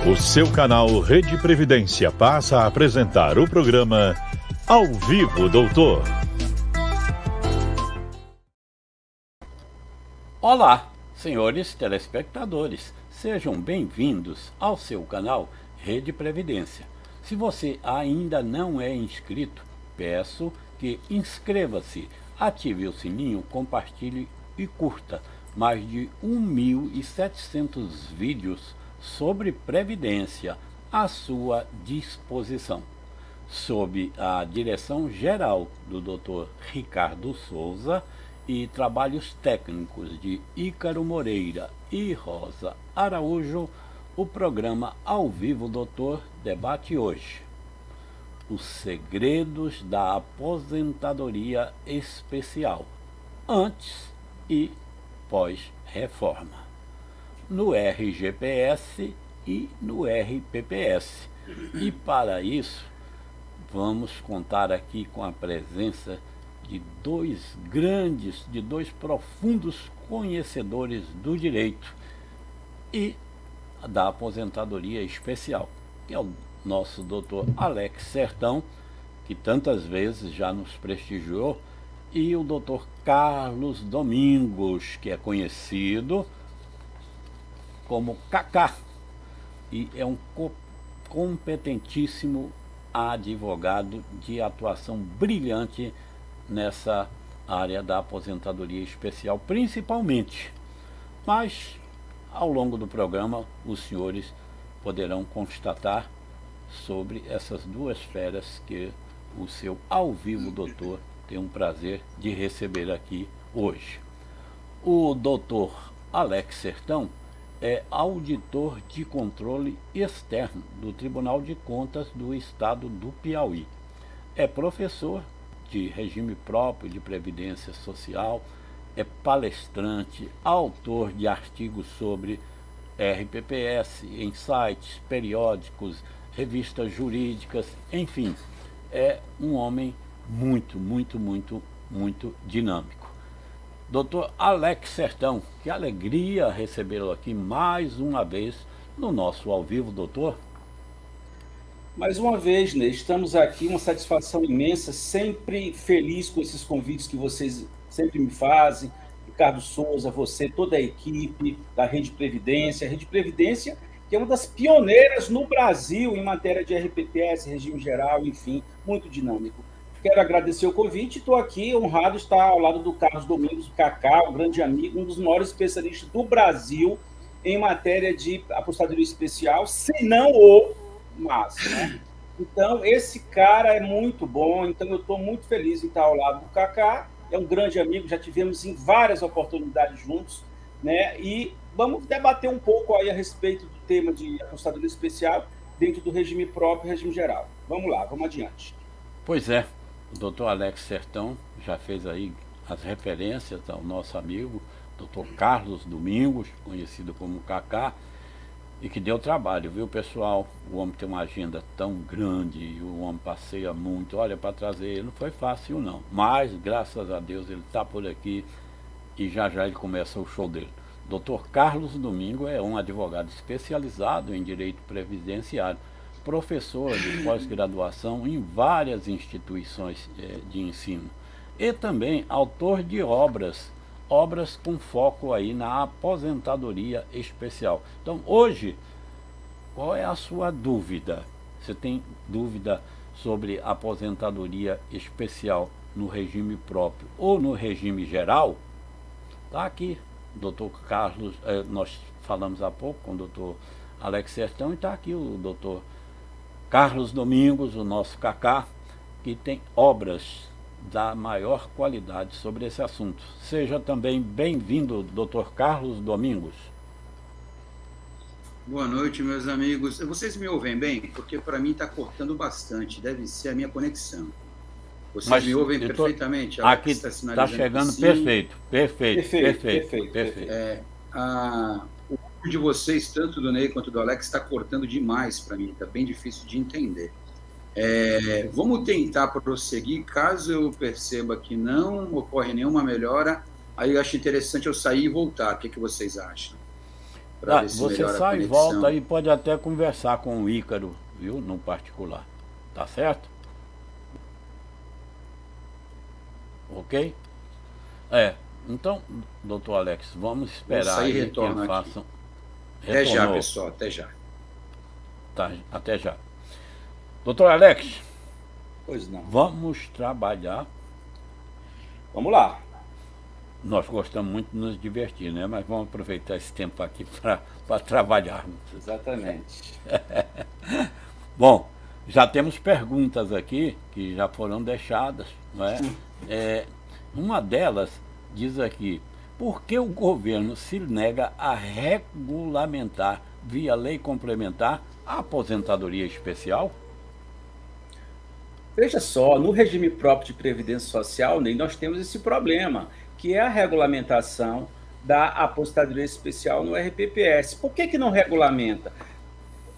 O seu canal Rede Previdência passa a apresentar o programa Ao Vivo, Doutor. Olá, senhores telespectadores. Sejam bem-vindos ao seu canal Rede Previdência. Se você ainda não é inscrito, peço que inscreva-se, ative o sininho, compartilhe e curta mais de 1.700 vídeos sobre Previdência à sua disposição. Sob a direção geral do Dr. Ricardo Souza e trabalhos técnicos de Ícaro Moreira e Rosa Araújo, o programa Ao Vivo Doutor debate hoje os segredos da aposentadoria especial, antes e pós-reforma, no RGPS e no RPPS. E para isso, vamos contar aqui com a presença de dois profundos conhecedores do direito e da aposentadoria especial, que é o nosso doutor Alex Sertão, que tantas vezes já nos prestigiou, e o doutor Carlos Domingos, que é conhecido como Kaká, e é um competentíssimo advogado de atuação brilhante nessa área da aposentadoria especial, principalmente. Mas, ao longo do programa, os senhores poderão constatar sobre essas duas feras que o seu Ao Vivo Doutor tem um prazer de receber aqui hoje. O doutor Alex Sertão é auditor de controle externo do Tribunal de Contas do Estado do Piauí. É professor de regime próprio de previdência social, é palestrante, autor de artigos sobre RPPS em sites, periódicos, revistas jurídicas, enfim, é um homem muito dinâmico. Doutor Alex Sertão, que alegria recebê-lo aqui mais uma vez no nosso Ao Vivo, doutor. Mais uma vez, Ney, estamos aqui, uma satisfação imensa, sempre feliz com esses convites que vocês sempre me fazem. Ricardo Souza, você, toda a equipe da Rede Previdência. A Rede Previdência, que é uma das pioneiras no Brasil em matéria de RPPS, regime geral, enfim, muito dinâmico. Quero agradecer o convite, estou aqui honrado de estar ao lado do Carlos Domingos, o Kaká, um grande amigo, um dos maiores especialistas do Brasil em matéria de aposentadoria especial, se não o máximo, né? Então, esse cara é muito bom, então eu estou muito feliz em estar ao lado do Kaká, é um grande amigo, já tivemos em várias oportunidades juntos, né? E vamos debater um pouco aí a respeito do tema de aposentadoria especial dentro do regime próprio e regime geral. Vamos lá, vamos adiante. Pois é, o doutor Alex Sertão já fez aí as referências ao nosso amigo, doutor Carlos Domingos, conhecido como Kaká, e que deu trabalho, viu, pessoal? O homem tem uma agenda tão grande, o homem passeia muito, olha, para trazer ele não foi fácil não, mas graças a Deus ele está por aqui e já ele começa o show dele. Dr. Carlos Domingos é um advogado especializado em direito previdenciário, professor de pós-graduação em várias instituições de ensino e também autor de obras com foco aí na aposentadoria especial. Então, hoje, qual é a sua dúvida? Você tem dúvida sobre aposentadoria especial no regime próprio ou no regime geral? Está aqui, doutor Carlos, nós falamos há pouco com o doutor Alex Sertão, e está aqui o doutor Carlos Domingos, o nosso Kaká, que tem obras da maior qualidade sobre esse assunto. Seja também bem-vindo, doutor Carlos Domingos. Boa noite, meus amigos. Vocês me ouvem bem? Porque para mim está cortando bastante, deve ser a minha conexão. Vocês me ouvem perfeitamente? Aqui está chegando perfeito. O vídeo de vocês, tanto do Ney quanto do Alex, está cortando demais para mim, está bem difícil de entender. Vamos tentar prosseguir. Caso eu perceba que não ocorre nenhuma melhora, aí eu acho interessante eu sair e voltar. O que vocês acham? para ver se você melhora a sai e conexão. volta e pode até conversar com o Ícaro, viu? No particular. Tá certo? Ok? Então, doutor Alex, vamos esperar sair e aí que retorno eles aqui. façam. Até já, Retornou. pessoal, até já. Tá, até já. Doutor Alex, Pois não. vamos trabalhar. Vamos lá. Nós gostamos muito de nos divertir, né? Mas vamos aproveitar esse tempo aqui para trabalharmos. Exatamente. Bom, já temos perguntas aqui que já foram deixadas, não é? Uma delas diz aqui: por que o governo se nega a regulamentar via lei complementar a aposentadoria especial? Veja só, no regime próprio de previdência social, Ney, nós temos esse problema, que é a regulamentação da aposentadoria especial no RPPS. Por que não regulamenta?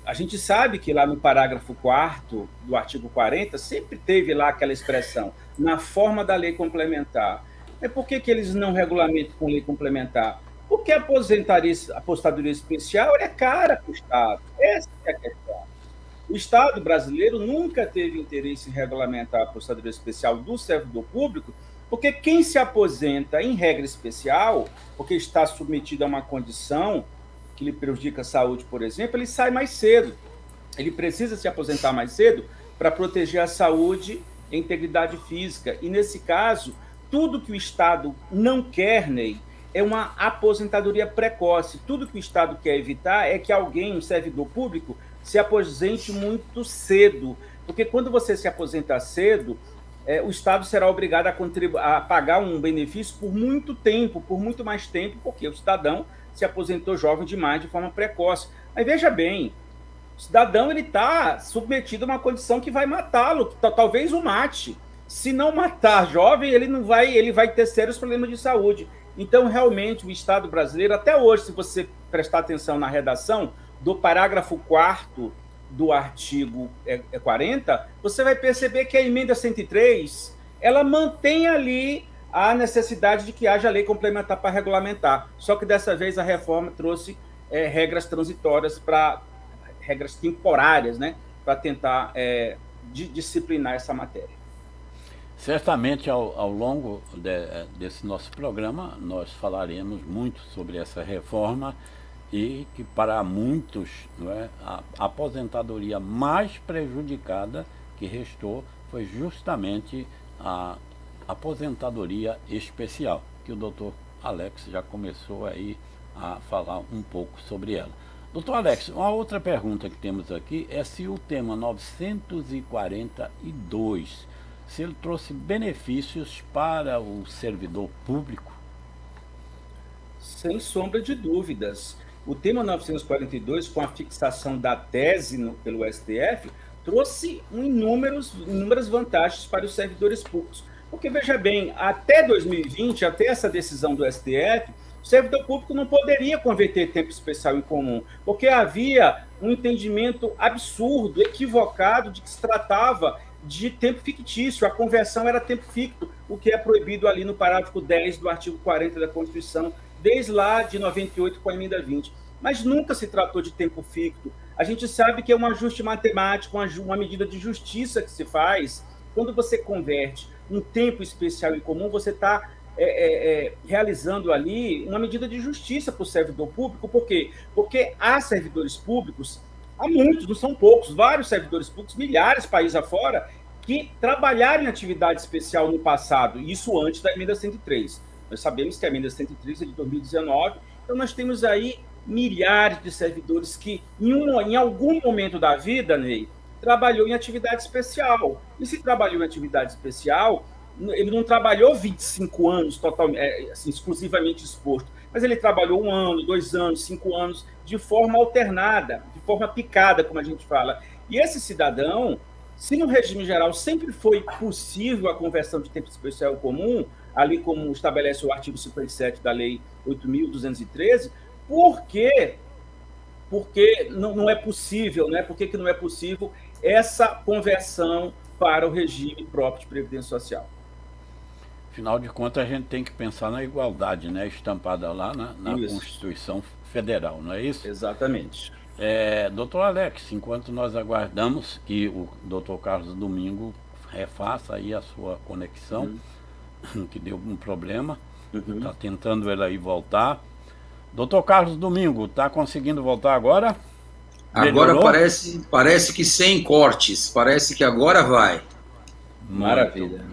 A gente sabe que lá no parágrafo 4º do artigo 40, sempre teve lá aquela expressão, na forma da lei complementar. Mas por que eles não regulamentam com lei complementar? Porque a aposentadoria especial é cara para o Estado. Essa é a questão. O Estado brasileiro nunca teve interesse em regulamentar a aposentadoria especial do servidor público, porque quem se aposenta em regra especial, porque está submetido a uma condição que lhe prejudica a saúde, por exemplo, ele sai mais cedo. Ele precisa se aposentar mais cedo para proteger a saúde e a integridade física. E, nesse caso, tudo que o Estado não quer, Ney, é uma aposentadoria precoce. Tudo que o Estado quer evitar é que alguém, um servidor público, se aposente muito cedo. Porque quando você se aposenta cedo, o Estado será obrigado a pagar um benefício por muito tempo, por muito mais tempo, porque o cidadão se aposentou jovem demais de forma precoce. Mas veja bem, o cidadão está submetido a uma condição que vai matá-lo, que talvez o mate. Se não matar jovem, ele vai ter sérios problemas de saúde. Então, realmente, o Estado brasileiro, até hoje, se você prestar atenção na redação do parágrafo 4º do artigo 40, você vai perceber que a emenda 103, ela mantém ali a necessidade de que haja lei complementar para regulamentar. Só que dessa vez a reforma trouxe regras transitórias, regras temporárias, né, para tentar disciplinar essa matéria. Certamente, ao longo desse nosso programa, nós falaremos muito sobre essa reforma e que, para muitos, não é, a aposentadoria mais prejudicada que restou foi justamente a aposentadoria especial, que o doutor Alex já começou aí a falar um pouco sobre ela. Doutor Alex, uma outra pergunta que temos aqui é se o tema 942, se ele trouxe benefícios para o servidor público. Sem sombra de dúvidas. O tema 942, com a fixação da tese pelo STF, trouxe inúmeras vantagens para os servidores públicos. Porque, veja bem, até 2020, até essa decisão do STF, o servidor público não poderia converter tempo especial em comum, porque havia um entendimento absurdo, equivocado, de que se tratava de tempo fictício. A conversão era tempo ficto, o que é proibido ali no parágrafo 10 do artigo 40 da Constituição, desde lá de 98 com a emenda 20. Mas nunca se tratou de tempo ficto. A gente sabe que é um ajuste matemático, uma medida de justiça que se faz. Quando você converte um tempo especial em comum, você está realizando ali uma medida de justiça para o servidor público. Por quê? Porque há servidores públicos, há muitos, não são poucos, vários servidores públicos, milhares países afora, que trabalharam em atividade especial no passado, isso antes da emenda 103. Nós sabemos que a emenda 103 é de 2019, então nós temos aí milhares de servidores que, em algum momento da vida, Ney, trabalhou em atividade especial. E se trabalhou em atividade especial, ele não trabalhou 25 anos totalmente, assim, exclusivamente exposto, mas ele trabalhou 1 ano, 2 anos, 5 anos, de forma alternada, de forma picada, como a gente fala. E esse cidadão, se no regime geral sempre foi possível a conversão de tempo especial comum, ali como estabelece o artigo 57 da Lei 8.213, por que não é possível, né? Por que não é possível essa conversão para o regime próprio de Previdência Social? Afinal de contas, a gente tem que pensar na igualdade, né? Estampada lá na Constituição Federal, não é isso? Exatamente. Doutor Alex, enquanto nós aguardamos que o doutor Carlos Domingo refaça aí a sua conexão, que deu um problema, está tentando ele aí voltar. Doutor Carlos Domingo, está conseguindo voltar agora? Agora parece que sem cortes, parece que agora vai. Maravilha.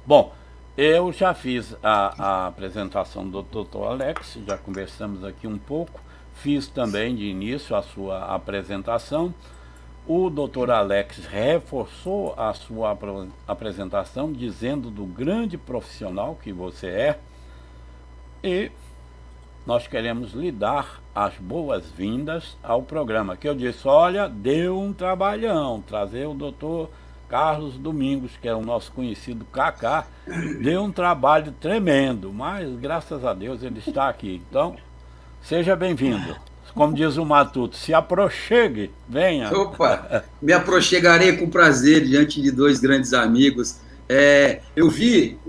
Bom, eu já fiz a apresentação do Dr. Alex, já conversamos aqui um pouco, fiz também de início a sua apresentação. O Dr. Alex reforçou a sua apresentação, dizendo do grande profissional que você é, e nós queremos lhe dar as boas-vindas ao programa, que eu disse, olha, deu um trabalhão, trazer o doutor Carlos Domingos, que é o nosso conhecido Kaká, deu um trabalho tremendo, mas graças a Deus ele está aqui. Então, seja bem-vindo. Como diz o Matuto, se aproxegue, venha. Opa, me aproxegarei com prazer diante de dois grandes amigos. Eu vi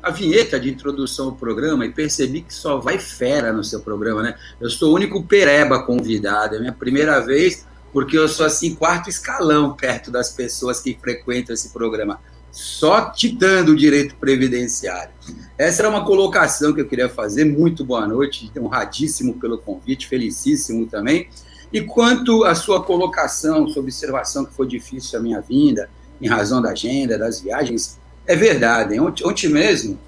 a vinheta de introdução ao programa e percebi que só vai fera no seu programa, né? Eu sou o único pereba convidado, é a minha primeira vez, porque eu sou assim, quarto escalão perto das pessoas que frequentam esse programa, só titando o direito previdenciário. Essa era uma colocação que eu queria fazer. Muito boa noite, honradíssimo pelo convite, felicíssimo também. E quanto à sua colocação, sua observação que foi difícil a minha vinda, em razão da agenda, das viagens, é verdade. Ontem mesmo,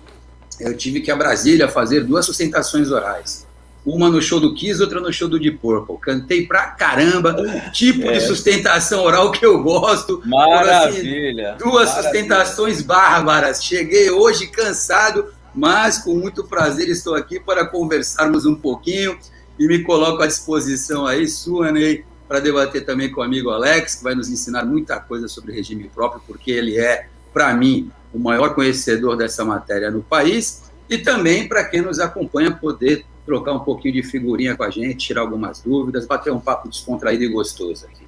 eu tive que ir a Brasília fazer 2 sustentações orais. Uma no show do Kiss, outra no show do Deep Purple. Cantei pra caramba, tipo de sustentação oral que eu gosto. Maravilha! Assim, 2 sustentações bárbaras. Cheguei hoje cansado, mas com muito prazer estou aqui para conversarmos um pouquinho e me coloco à disposição aí, sua, Ney, para debater também com o amigo Alex, que vai nos ensinar muita coisa sobre regime próprio, porque ele é, para mim, o maior conhecedor dessa matéria no país, e também para quem nos acompanha poder trocar um pouquinho de figurinha com a gente, tirar algumas dúvidas, bater um papo descontraído e gostoso aqui.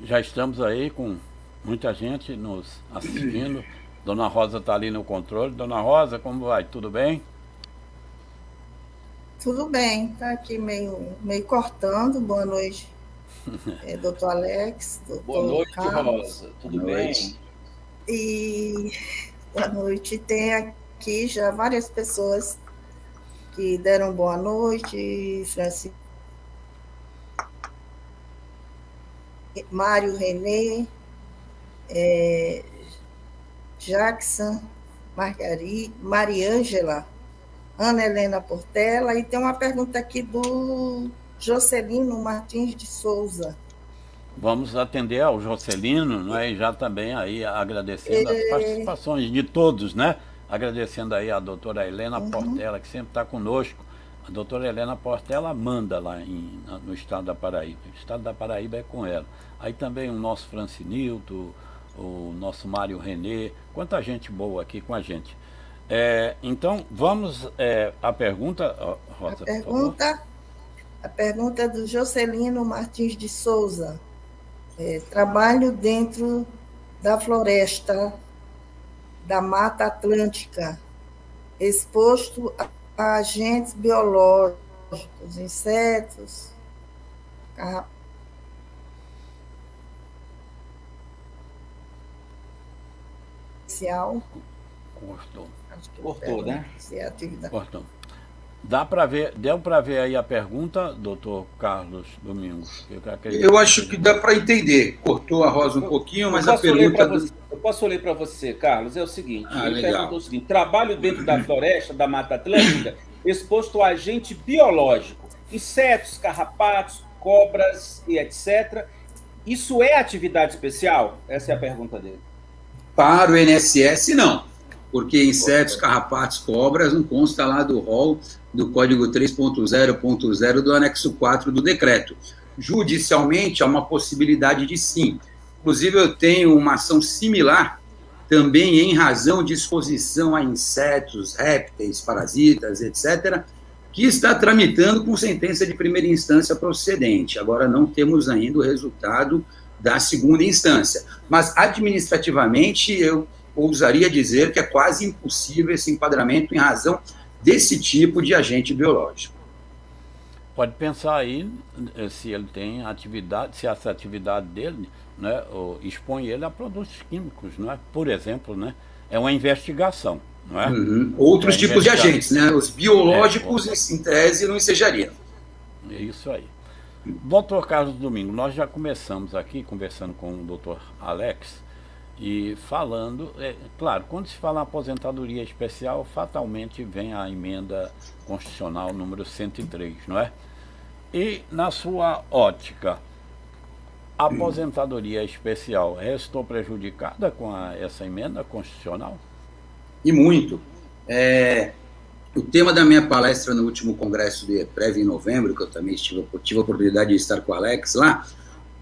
Já estamos aí com muita gente nos assistindo. Dona Rosa está ali no controle. Dona Rosa, como vai? Tudo bem? Tudo bem, está aqui meio cortando. Boa noite, doutor Alex. Boa noite, Carlos. Rosa. Tudo bem? E boa noite. Tem aqui já várias pessoas que deram boa noite, Francisco, Mário Renê, Jackson, Mariângela, Ana Helena Portela, e tem uma pergunta aqui do Jocelino Martins de Souza. Vamos atender ao Jocelino, né, e já também aí agradecendo as participações de todos, né? Agradecendo aí a doutora Helena Portela, que sempre está conosco. A doutora Helena Portela manda lá no estado da Paraíba. O estado da Paraíba é com ela. Aí também o nosso Francinilto, o nosso Mário Renê, quanta gente boa aqui com a gente. Então, vamos à pergunta, Rosa, a pergunta é do Jocelino Martins de Souza. Trabalho dentro da floresta da Mata Atlântica, exposto a agentes biológicos, insetos, Cortou, né? Cortou. Deu para ver aí a pergunta, doutor Carlos Domingos? Eu acho que dá para entender. Cortou a Rosa um pouquinho, mas a pergunta... Eu posso ler para você, Carlos? É o seguinte, ele legal. perguntou o seguinte: trabalho dentro da floresta da Mata Atlântica, exposto a agente biológico, insetos, carrapatos, cobras e etc. Isso é atividade especial? Essa é a pergunta dele. Para o INSS, não. Porque insetos, carrapatos, cobras não consta lá do rol do Código 3.0.0 do anexo 4 do decreto. Judicialmente, há uma possibilidade de sim. Inclusive, eu tenho uma ação similar, também em razão de exposição a insetos, répteis, parasitas, etc., que está tramitando com sentença de primeira instância procedente. Agora, não temos ainda o resultado da segunda instância. Mas, administrativamente, eu ousaria dizer que é quase impossível esse enquadramento em razão desse tipo de agente biológico. Pode pensar aí se ele tem atividade, se essa atividade dele, né, expõe ele a produtos químicos, não é? Por exemplo, né, é uma investigação, não é? Outros tipos de agentes, né? Os biológicos, em tese, não ensejariam. É isso aí. Doutor Carlos Domingo, nós já começamos aqui conversando com o doutor Alex e falando, claro, quando se fala em aposentadoria especial, fatalmente vem a emenda constitucional número 103, não é? E na sua ótica, a aposentadoria especial restou prejudicada com essa emenda constitucional? E muito. O tema da minha palestra no último congresso de EPREV em novembro, que eu também tive a oportunidade de estar com o Alex lá,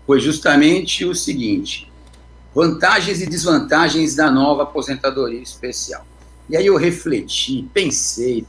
foi justamente o seguinte: vantagens e desvantagens da nova aposentadoria especial. E aí eu refleti, pensei,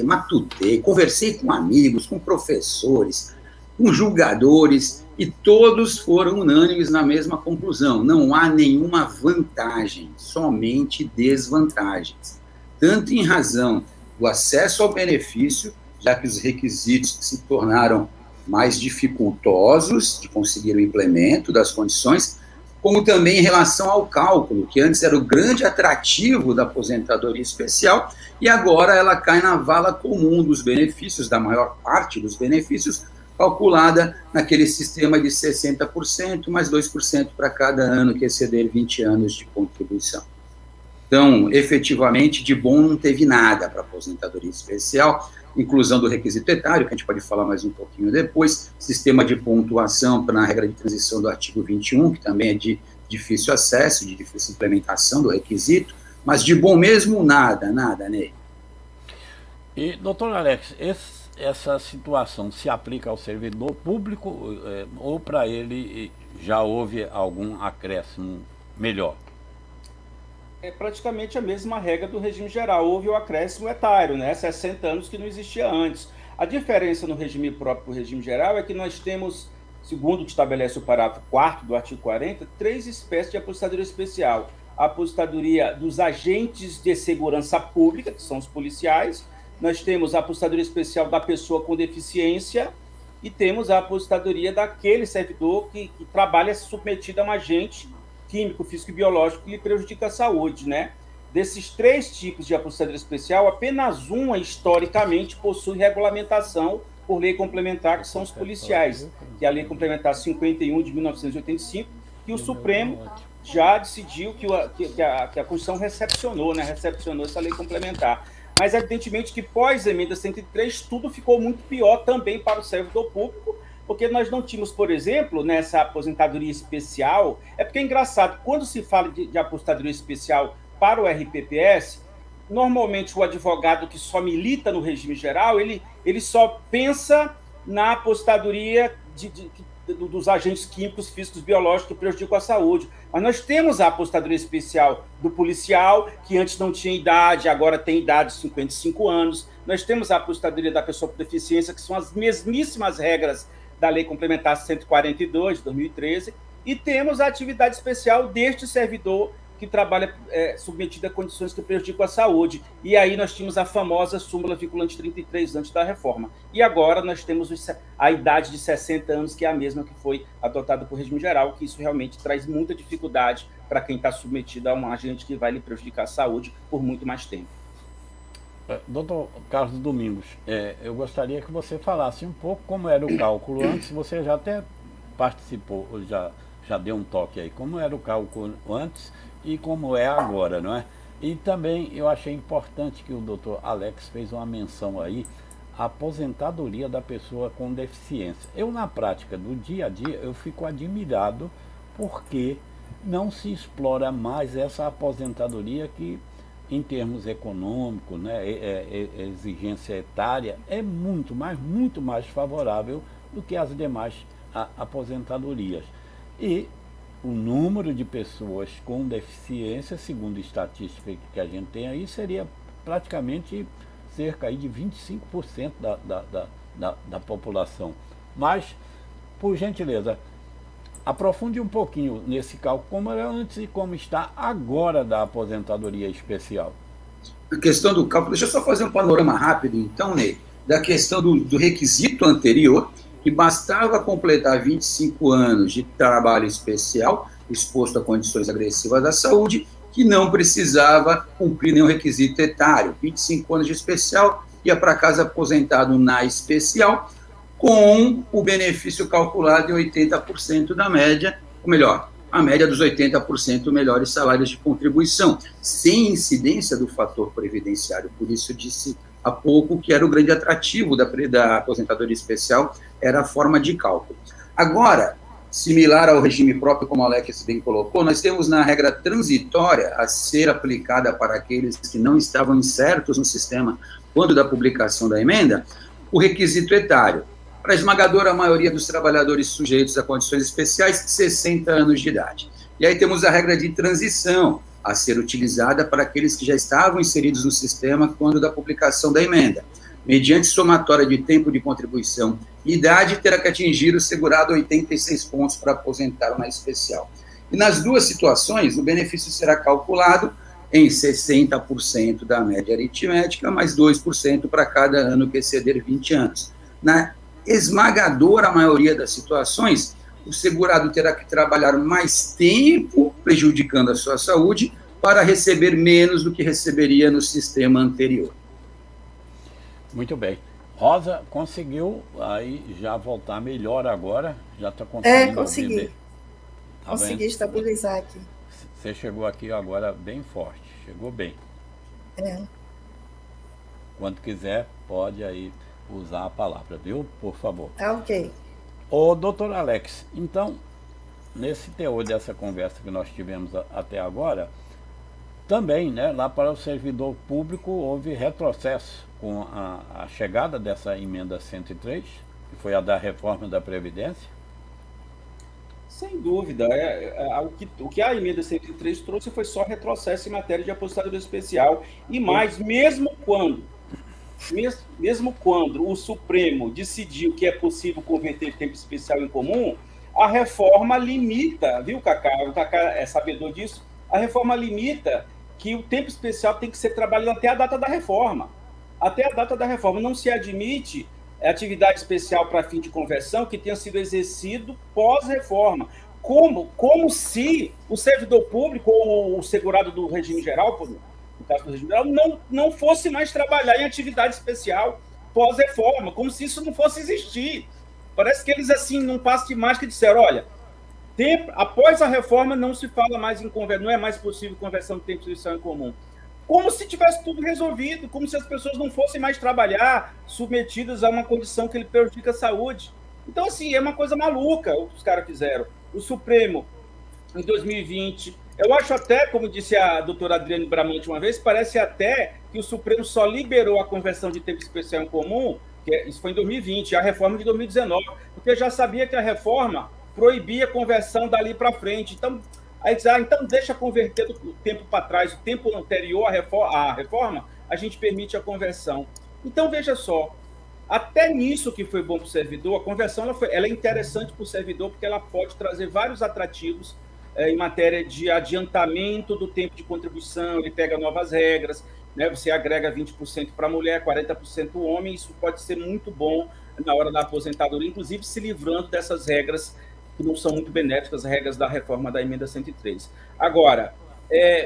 matutei, conversei com amigos, com professores, com julgadores, e todos foram unânimes na mesma conclusão: não há nenhuma vantagem, somente desvantagens. Tanto em razão do acesso ao benefício, já que os requisitos se tornaram mais dificultosos de conseguir o implemento das condições, como também em relação ao cálculo, que antes era o grande atrativo da aposentadoria especial, e agora ela cai na vala comum dos benefícios, da maior parte dos benefícios, calculada naquele sistema de 60%, mais 2% para cada ano que exceder 20 anos de contribuição. Então, efetivamente, de bom não teve nada para a aposentadoria especial, inclusão do requisito etário, que a gente pode falar mais um pouquinho depois, sistema de pontuação na regra de transição do artigo 21, que também é de difícil acesso, de difícil implementação do requisito, mas de bom mesmo, nada, Ney. E, doutor Alex, essa situação se aplica ao servidor público ou para ele já houve algum acréscimo melhor? É praticamente a mesma regra do regime geral. Houve o acréscimo etário, né? 60 anos que não existia antes. A diferença no regime próprio do regime geral é que nós temos, segundo o que estabelece o parágrafo 4º do artigo 40, 3 espécies de aposentadoria especial. A aposentadoria dos agentes de segurança pública, que são os policiais. Nós temos a aposentadoria especial da pessoa com deficiência e temos a aposentadoria daquele servidor que trabalha submetido a um agente químico, físico e biológico que lhe prejudica a saúde, né? Desses 3 tipos de aposentadoria especial, apenas uma, historicamente, possui regulamentação por lei complementar, que são os policiais, que é a lei complementar 51 de 1985, que o Supremo já decidiu que a Constituição recepcionou, né? Recepcionou essa lei complementar. Mas, evidentemente, que pós-emenda 103, tudo ficou muito pior também para o servidor público, porque nós não tínhamos, por exemplo, nessa aposentadoria especial, porque é engraçado, quando se fala de aposentadoria especial para o RPPS, normalmente o advogado que só milita no regime geral, ele só pensa na aposentadoria dos agentes químicos, físicos, biológicos que prejudicam a saúde. Mas nós temos a aposentadoria especial do policial, que antes não tinha idade, agora tem idade de 55 anos. Nós temos a aposentadoria da pessoa com deficiência, que são as mesmíssimas regras da Lei Complementar 142, de 2013, e temos a atividade especial deste servidor que trabalha submetido a condições que prejudicam a saúde. E aí nós tínhamos a famosa súmula vinculante 33 antes da reforma. E agora nós temos a idade de 60 anos, que é a mesma que foi adotada por regime geral, que isso realmente traz muita dificuldade para quem está submetido a um agente que vai lhe prejudicar a saúde por muito mais tempo. Doutor Carlos Domingos, eu gostaria que você falasse um pouco como era o cálculo antes. Você já até participou, já deu um toque aí, como era o cálculo antes e como é agora, não é? E também eu achei importante que o doutor Alex fez uma menção aí, a aposentadoria da pessoa com deficiência. Eu, na prática do dia a dia, eu fico admirado porque não se explora mais essa aposentadoria que, em termos econômicos, né, exigência etária, é muito mais favorável do que as demais aposentadorias. E o número de pessoas com deficiência, segundo a estatística que a gente tem aí, seria praticamente cerca aí de 25% da população. Mas, por gentileza, aprofunde um pouquinho nesse cálculo, como era antes e como está agora da aposentadoria especial. A questão do cálculo, deixa eu só fazer um panorama rápido, então, Ney, da questão do requisito anterior, que bastava completar 25 anos de trabalho especial, exposto a condições agressivas da saúde, que não precisava cumprir nenhum requisito etário. 25 anos de especial, ia para casa aposentado na especial, com o benefício calculado em 80% da média, ou melhor, a média dos 80% melhores salários de contribuição, sem incidência do fator previdenciário. Por isso eu disse há pouco que era o grande atrativo da aposentadoria especial, era a forma de cálculo. Agora, similar ao regime próprio, como a Alex bem colocou, nós temos na regra transitória a ser aplicada para aqueles que não estavam insertos no sistema quando da publicação da emenda, o requisito etário. Para a esmagadora maioria dos trabalhadores sujeitos a condições especiais, 60 anos de idade. E aí temos a regra de transição, a ser utilizada para aqueles que já estavam inseridos no sistema quando da publicação da emenda. Mediante somatória de tempo de contribuição e idade, terá que atingir o segurado 86 pontos para aposentar na especial. E nas duas situações, o benefício será calculado em 60% da média aritmética, mais 2% para cada ano que exceder 20 anos. Na esmagadora maioria das situações, o segurado terá que trabalhar mais tempo, prejudicando a sua saúde, para receber menos do que receberia no sistema anterior. Muito bem. Rosa, conseguiu aí já voltar melhor agora? Já está conseguindo consegui. ouvir? Tá consegui bem? Estabilizar aqui. Você chegou aqui agora bem forte, chegou bem. Quando quiser, pode aí usar a palavra, viu? Por favor. Ok. Ô, doutor Alex, então, nesse teor dessa conversa que nós tivemos até agora, também, né, lá para o servidor público houve retrocesso com a chegada dessa emenda 103, que foi a da reforma da Previdência? Sem dúvida. O que a emenda 103 trouxe foi só retrocesso em matéria de aposentadoria especial. E mais, mesmo quando o Supremo decidiu que é possível converter tempo especial em comum, a reforma limita, viu, Cacá? O Cacá é sabedor disso, a reforma limita que o tempo especial tem que ser trabalhado até a data da reforma. Até a data da reforma. Não se admite atividade especial para fim de conversão que tenha sido exercido pós-reforma. Como se o servidor público ou o segurado do regime geral, no caso do regime geral, não fosse mais trabalhar em atividade especial pós-reforma, como se isso não fosse existir. Parece que eles, assim, num passo de mágica, disseram, olha, após a reforma não se fala mais em conversão, não é mais possível conversão de tempo especial em comum. Como se tivesse tudo resolvido, como se as pessoas não fossem mais trabalhar submetidas a uma condição que lhe prejudica a saúde. Então, assim, é uma coisa maluca o que os caras fizeram. O Supremo, em 2020, eu acho até, como disse a doutora Adriane Bramante uma vez, parece até que o Supremo só liberou a conversão de tempo especial em comum, isso foi em 2020, a reforma de 2019, porque já sabia que a reforma proibia a conversão dali para frente. Então, aí diz, então deixa converter o tempo para trás, o tempo anterior à reforma, a gente permite a conversão. Então, veja só, até nisso que foi bom para o servidor, a conversão ela é interessante para o servidor, porque ela pode trazer vários atrativos em matéria de adiantamento do tempo de contribuição, ele pega novas regras, né? Você agrega 20% para a mulher, 40% o homem, isso pode ser muito bom na hora da aposentadoria, inclusive se livrando dessas regras que não são muito benéficas, as regras da reforma da emenda 103. Agora,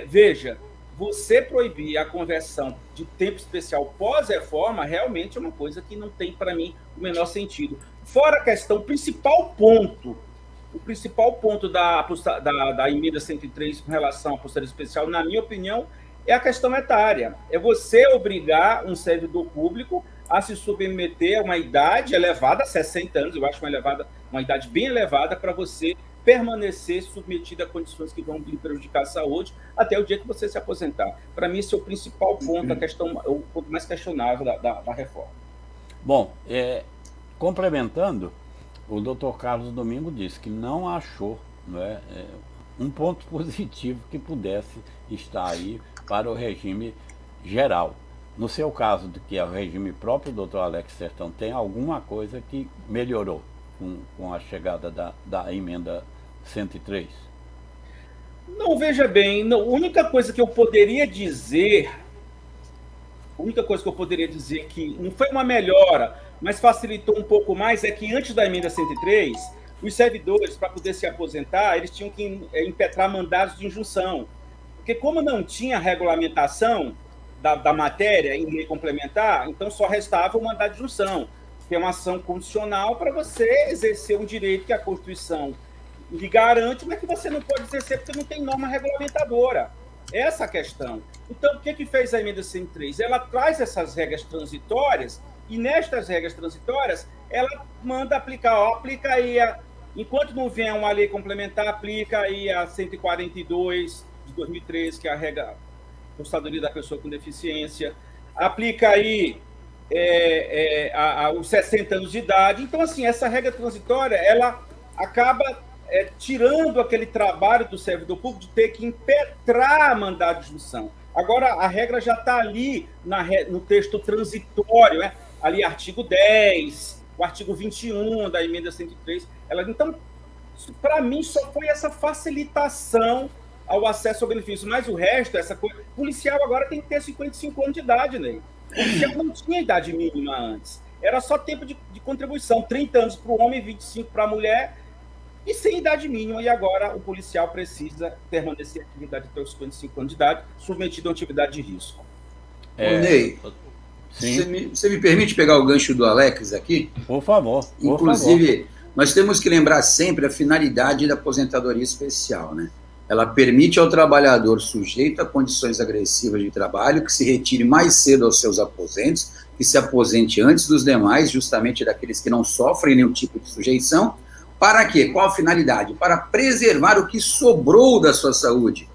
veja, você proibir a conversão de tempo especial pós-reforma realmente é uma coisa que não tem, para mim, o menor sentido. Fora a questão, o principal ponto da emenda 103 com relação à aposentadoria especial, na minha opinião, é a questão etária. É você obrigar um servidor público a se submeter a uma idade elevada, 60 anos, eu acho uma idade bem elevada, para você permanecer submetido a condições que vão lhe prejudicar a saúde até o dia que você se aposentar. Para mim, esse é o principal ponto, o ponto mais questionável da reforma. Bom, complementando, o doutor Carlos Domingo disse que não achou, né, um ponto positivo que pudesse estar aí para o regime geral. No seu caso, que é o regime próprio, doutor Alex Sertão, tem alguma coisa que melhorou com a chegada da emenda 103? Não, veja bem, a única coisa que eu poderia dizer que não foi uma melhora, mas facilitou um pouco mais, é que antes da emenda 103, os servidores, para poder se aposentar, eles tinham que impetrar mandados de injunção. Porque como não tinha regulamentação da matéria em lei complementar, então só restava o mandado de injunção, que é uma ação condicional para você exercer um direito que a Constituição lhe garante, mas que você não pode exercer porque não tem norma regulamentadora. Essa é a questão. Então, o que fez a emenda 103? Ela traz essas regras transitórias, e nestas regras transitórias, ela manda aplicar, aplica aí, enquanto não vier uma lei complementar, aplica aí a 142 de 2013, que é a regra apostadoria da pessoa com deficiência, aplica aí os 60 anos de idade. Então, assim, essa regra transitória, ela acaba tirando aquele trabalho do servidor público de ter que impetrar mandado de injunção. Agora, a regra já está ali no texto transitório, né? Ali artigo 10, o artigo 21 da emenda 103. Então, para mim, só foi essa facilitação ao acesso ao benefício, mas o resto, essa coisa... Policial agora tem que ter 55 anos de idade, né? O policial não tinha idade mínima antes. Era só tempo de contribuição, 30 anos para o homem, 25 para a mulher, e sem idade mínima, e agora o policial precisa permanecer em atividade até os 55 anos de idade, submetido a uma atividade de risco. Ney, você me permite pegar o gancho do Alex aqui? Por favor. Inclusive, nós temos que lembrar sempre a finalidade da aposentadoria especial, né? Ela permite ao trabalhador sujeito a condições agressivas de trabalho que se retire mais cedo aos seus aposentos, que se aposente antes dos demais, justamente daqueles que não sofrem nenhum tipo de sujeição. Para quê? Qual a finalidade? Para preservar o que sobrou da sua saúde,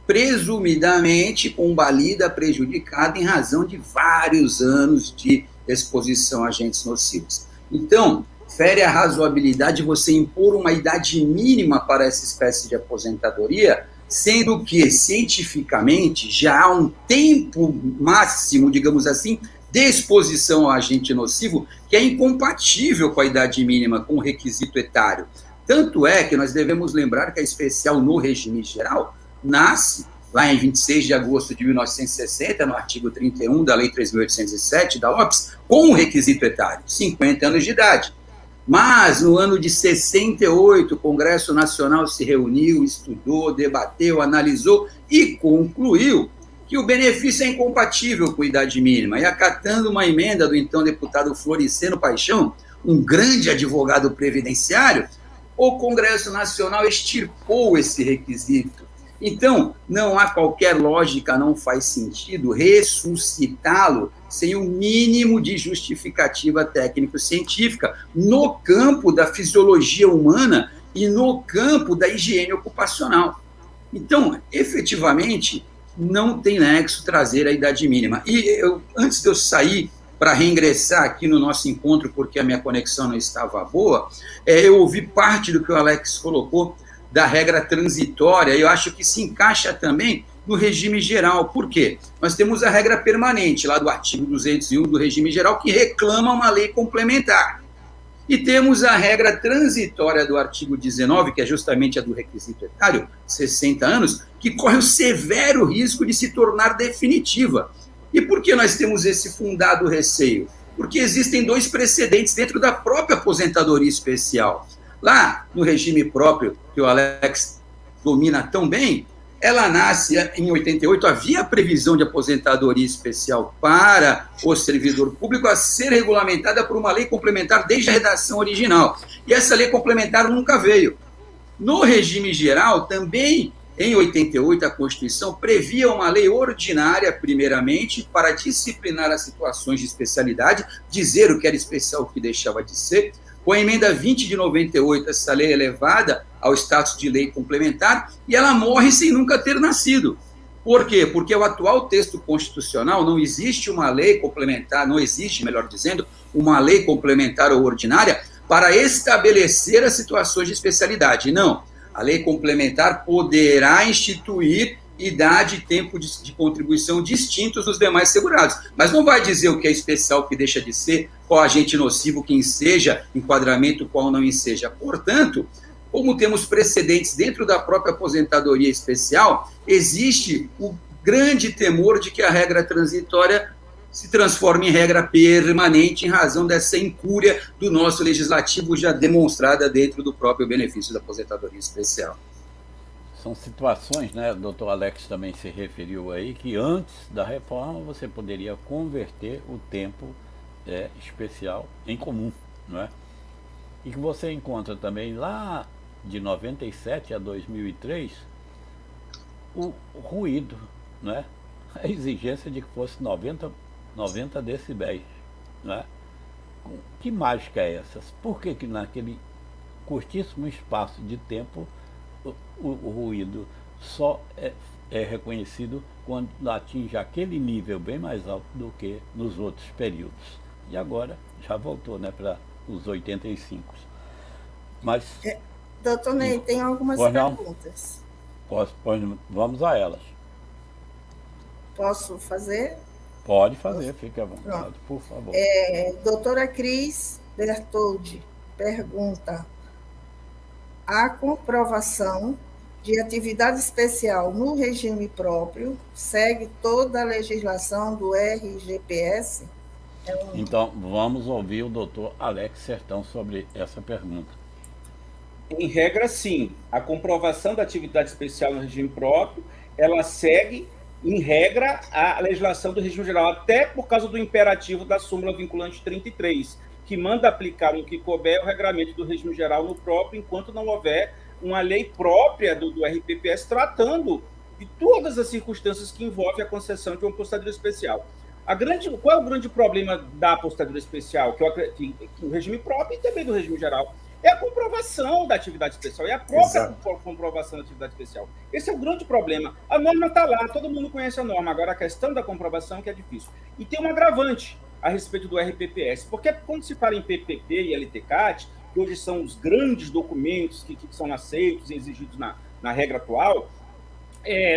presumidamente combalida, prejudicada em razão de vários anos de exposição a agentes nocivos. Então, fere a razoabilidade você impor uma idade mínima para essa espécie de aposentadoria, sendo que, cientificamente, já há um tempo máximo, digamos assim, de exposição ao agente nocivo, que é incompatível com a idade mínima, com o requisito etário. Tanto é que nós devemos lembrar que a especial no regime geral nasce lá em 26 de agosto de 1960, no artigo 31 da Lei 3.807 da OPS, com o requisito etário, 50 anos de idade. Mas, no ano de 68, o Congresso Nacional se reuniu, estudou, debateu, analisou e concluiu que o benefício é incompatível com a idade mínima. E acatando uma emenda do então deputado Floriceno Paixão, um grande advogado previdenciário, o Congresso Nacional extirpou esse requisito. Então, não há qualquer lógica, não faz sentido ressuscitá-lo sem o mínimo de justificativa técnico-científica no campo da fisiologia humana e no campo da higiene ocupacional. Então, efetivamente, não tem nexo trazer a idade mínima. E antes de eu sair para reingressar aqui no nosso encontro, porque a minha conexão não estava boa, eu ouvi parte do que o Alex colocou da regra transitória, eu acho que se encaixa também no regime geral. Por quê? Nós temos a regra permanente, lá do artigo 201 do regime geral, que reclama uma lei complementar. E temos a regra transitória do artigo 19, que é justamente a do requisito etário, 60 anos, que corre o severo risco de se tornar definitiva. E por que nós temos esse fundado receio? Porque existem dois precedentes dentro da própria aposentadoria especial. Lá, no regime próprio, que o Alex domina tão bem, ela nasce em 88, havia a previsão de aposentadoria especial para o servidor público a ser regulamentada por uma lei complementar desde a redação original. E essa lei complementar nunca veio. No regime geral, também, em 88, a Constituição previa uma lei ordinária, primeiramente, para disciplinar as situações de especialidade, dizer o que era especial, o que deixava de ser. Com a emenda 20 de 98, essa lei é levada ao status de lei complementar e ela morre sem nunca ter nascido. Por quê? Porque o atual texto constitucional não existe uma lei complementar, não existe, melhor dizendo, uma lei complementar ou ordinária para estabelecer as situações de especialidade. Não. A lei complementar poderá instituir idade e tempo de contribuição distintos dos demais segurados, mas não vai dizer o que é especial, o que deixa de ser, qual agente nocivo, quem seja, enquadramento, qual não seja. Portanto, como temos precedentes dentro da própria aposentadoria especial, existe o grande temor de que a regra transitória se transforme em regra permanente em razão dessa incúria do nosso legislativo já demonstrada dentro do próprio benefício da aposentadoria especial. São situações, né, o doutor Alex também se referiu aí, que antes da reforma você poderia converter o tempo especial em comum, não é? E que você encontra também lá de 97 a 2003 o ruído, não é? A exigência de que fosse 90 decibéis, não é? Que mágica é essa? Por que que naquele curtíssimo espaço de tempo o ruído só é reconhecido quando atinge aquele nível bem mais alto do que nos outros períodos? E agora já voltou, né, para os 85. Mas... Doutor Ney, tem algumas perguntas. Vamos a elas. Posso fazer? Pode fazer, fique à vontade, por favor. Doutora Cris Bertoldi pergunta: a comprovação de atividade especial no regime próprio segue toda a legislação do RGPS? Então, vamos ouvir o doutor Alex Sertão sobre essa pergunta. Em regra, sim. A comprovação da atividade especial no regime próprio, ela segue, em regra, a legislação do regime geral, até por causa do imperativo da súmula vinculante 33, que manda aplicar no que couber o regramento do regime geral no próprio, enquanto não houver uma lei própria do RPPS tratando de todas as circunstâncias que envolvem a concessão de uma aposentadoria especial. Qual é o grande problema da aposentadoria especial, que o regime próprio e também do regime geral? É a comprovação da atividade especial, é a própria comprovação da atividade especial. Esse é o grande problema. A norma está lá, todo mundo conhece a norma, agora a questão da comprovação que é difícil. E tem um agravante a respeito do RPPS, porque quando se fala em PPP e LTCAT, que hoje são os grandes documentos que são aceitos e exigidos na regra atual,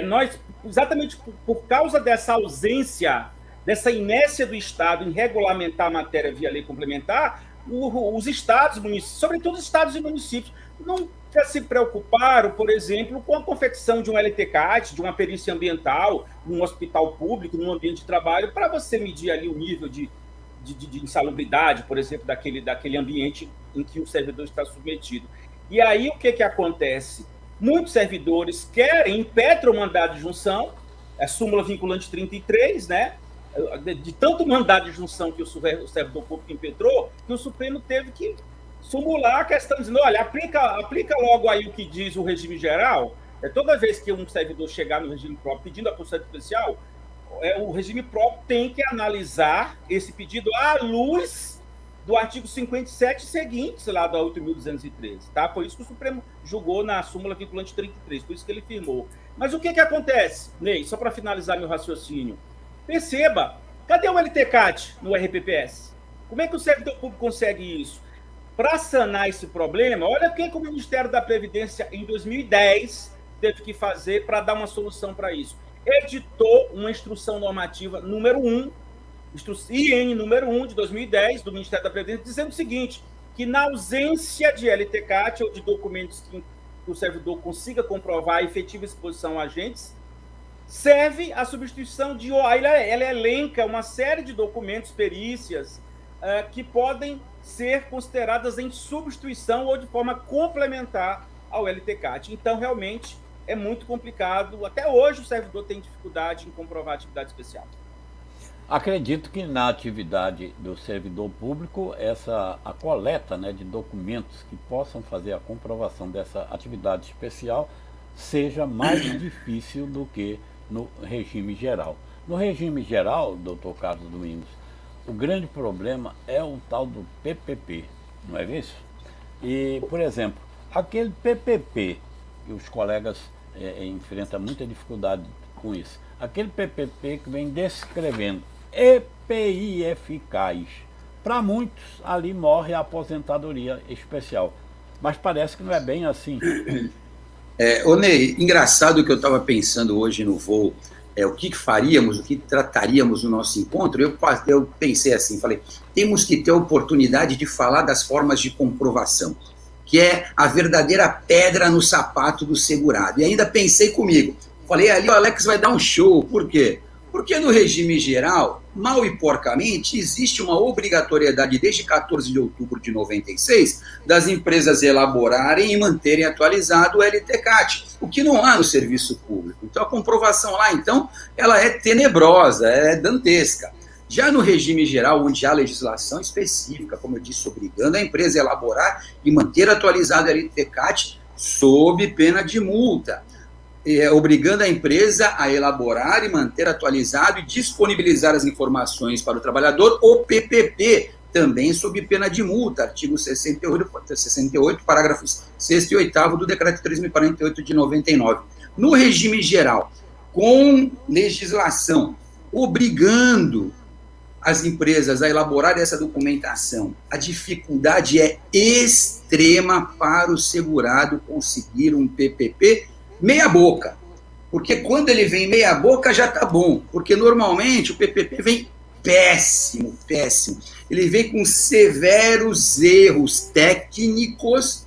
nós, exatamente por causa dessa ausência, dessa inércia do Estado em regulamentar a matéria via lei complementar, os estados, municípios, sobretudo os estados e municípios, não se preocuparam, por exemplo, com a confecção de um LTCAT, de uma perícia ambiental, num hospital público, num ambiente de trabalho, para você medir ali o nível de insalubridade, por exemplo, daquele ambiente em que o servidor está submetido. E aí, o que acontece? Muitos servidores impetram o mandado de junção, súmula vinculante 33, né? De tanto mandado de junção que o servidor público impetrou, que o Supremo teve que sumular a questão, dizendo, olha, aplica logo aí o que diz o regime geral. Toda vez que um servidor chegar no regime próprio pedindo a aposentadoria especial, o regime próprio tem que analisar esse pedido à luz do artigo 57 seguintes, lá da 8.213, tá? Foi isso que o Supremo julgou na súmula vinculante 33, por isso que ele firmou. Mas o que acontece, Ney, só para finalizar meu raciocínio? Perceba, cadê o LTCAT no RPPS? Como é que o servidor público consegue isso? Para sanar esse problema, olha o que o Ministério da Previdência, em 2010, teve que fazer para dar uma solução para isso. Editou uma instrução normativa número 1, IN número 1 de 2010, do Ministério da Previdência, dizendo o seguinte, que na ausência de LTCAT ou de documentos que o servidor consiga comprovar a efetiva exposição a agentes, serve a substituição de... Ela elenca uma série de documentos, perícias, que podem ser consideradas em substituição ou de forma complementar ao LTCAT. Então, realmente, é muito complicado. Até hoje, o servidor tem dificuldade em comprovar a atividade especial. Acredito que na atividade do servidor público, a coleta, né, de documentos que possam fazer a comprovação dessa atividade especial seja mais difícil do que no regime geral. No regime geral, doutor Carlos Domingos, o grande problema é o tal do PPP, não é isso? E, por exemplo, aquele PPP, e os colegas enfrentam muita dificuldade com isso, aquele PPP que vem descrevendo EPI eficaz, para muitos ali morre a aposentadoria especial, mas parece que não é bem assim. Ô Ney, engraçado que eu estava pensando hoje no voo, o que faríamos, o que trataríamos no nosso encontro, eu pensei assim, falei, temos que ter a oportunidade de falar das formas de comprovação, que é a verdadeira pedra no sapato do segurado. E ainda pensei comigo, falei, ali o Alex vai dar um show. Por quê? Porque no regime geral, mal e porcamente, existe uma obrigatoriedade desde 14 de outubro de 96 das empresas elaborarem e manterem atualizado o LTCAT, o que não há no serviço público. Então a comprovação lá, então, ela é tenebrosa, é dantesca. Já no regime geral, onde há legislação específica, como eu disse, obrigando a empresa a elaborar e manter atualizado o LTCAT sob pena de multa, obrigando a empresa a elaborar e manter atualizado e disponibilizar as informações para o trabalhador, o PPP, também sob pena de multa, artigo 68, parágrafos 6º e 8º do Decreto 3.048 de 99. No regime geral, com legislação obrigando as empresas a elaborar essa documentação, a dificuldade é extrema para o segurado conseguir um PPP meia boca, porque quando ele vem meia boca já está bom, porque normalmente o PPP vem péssimo, péssimo. Ele vem com severos erros técnicos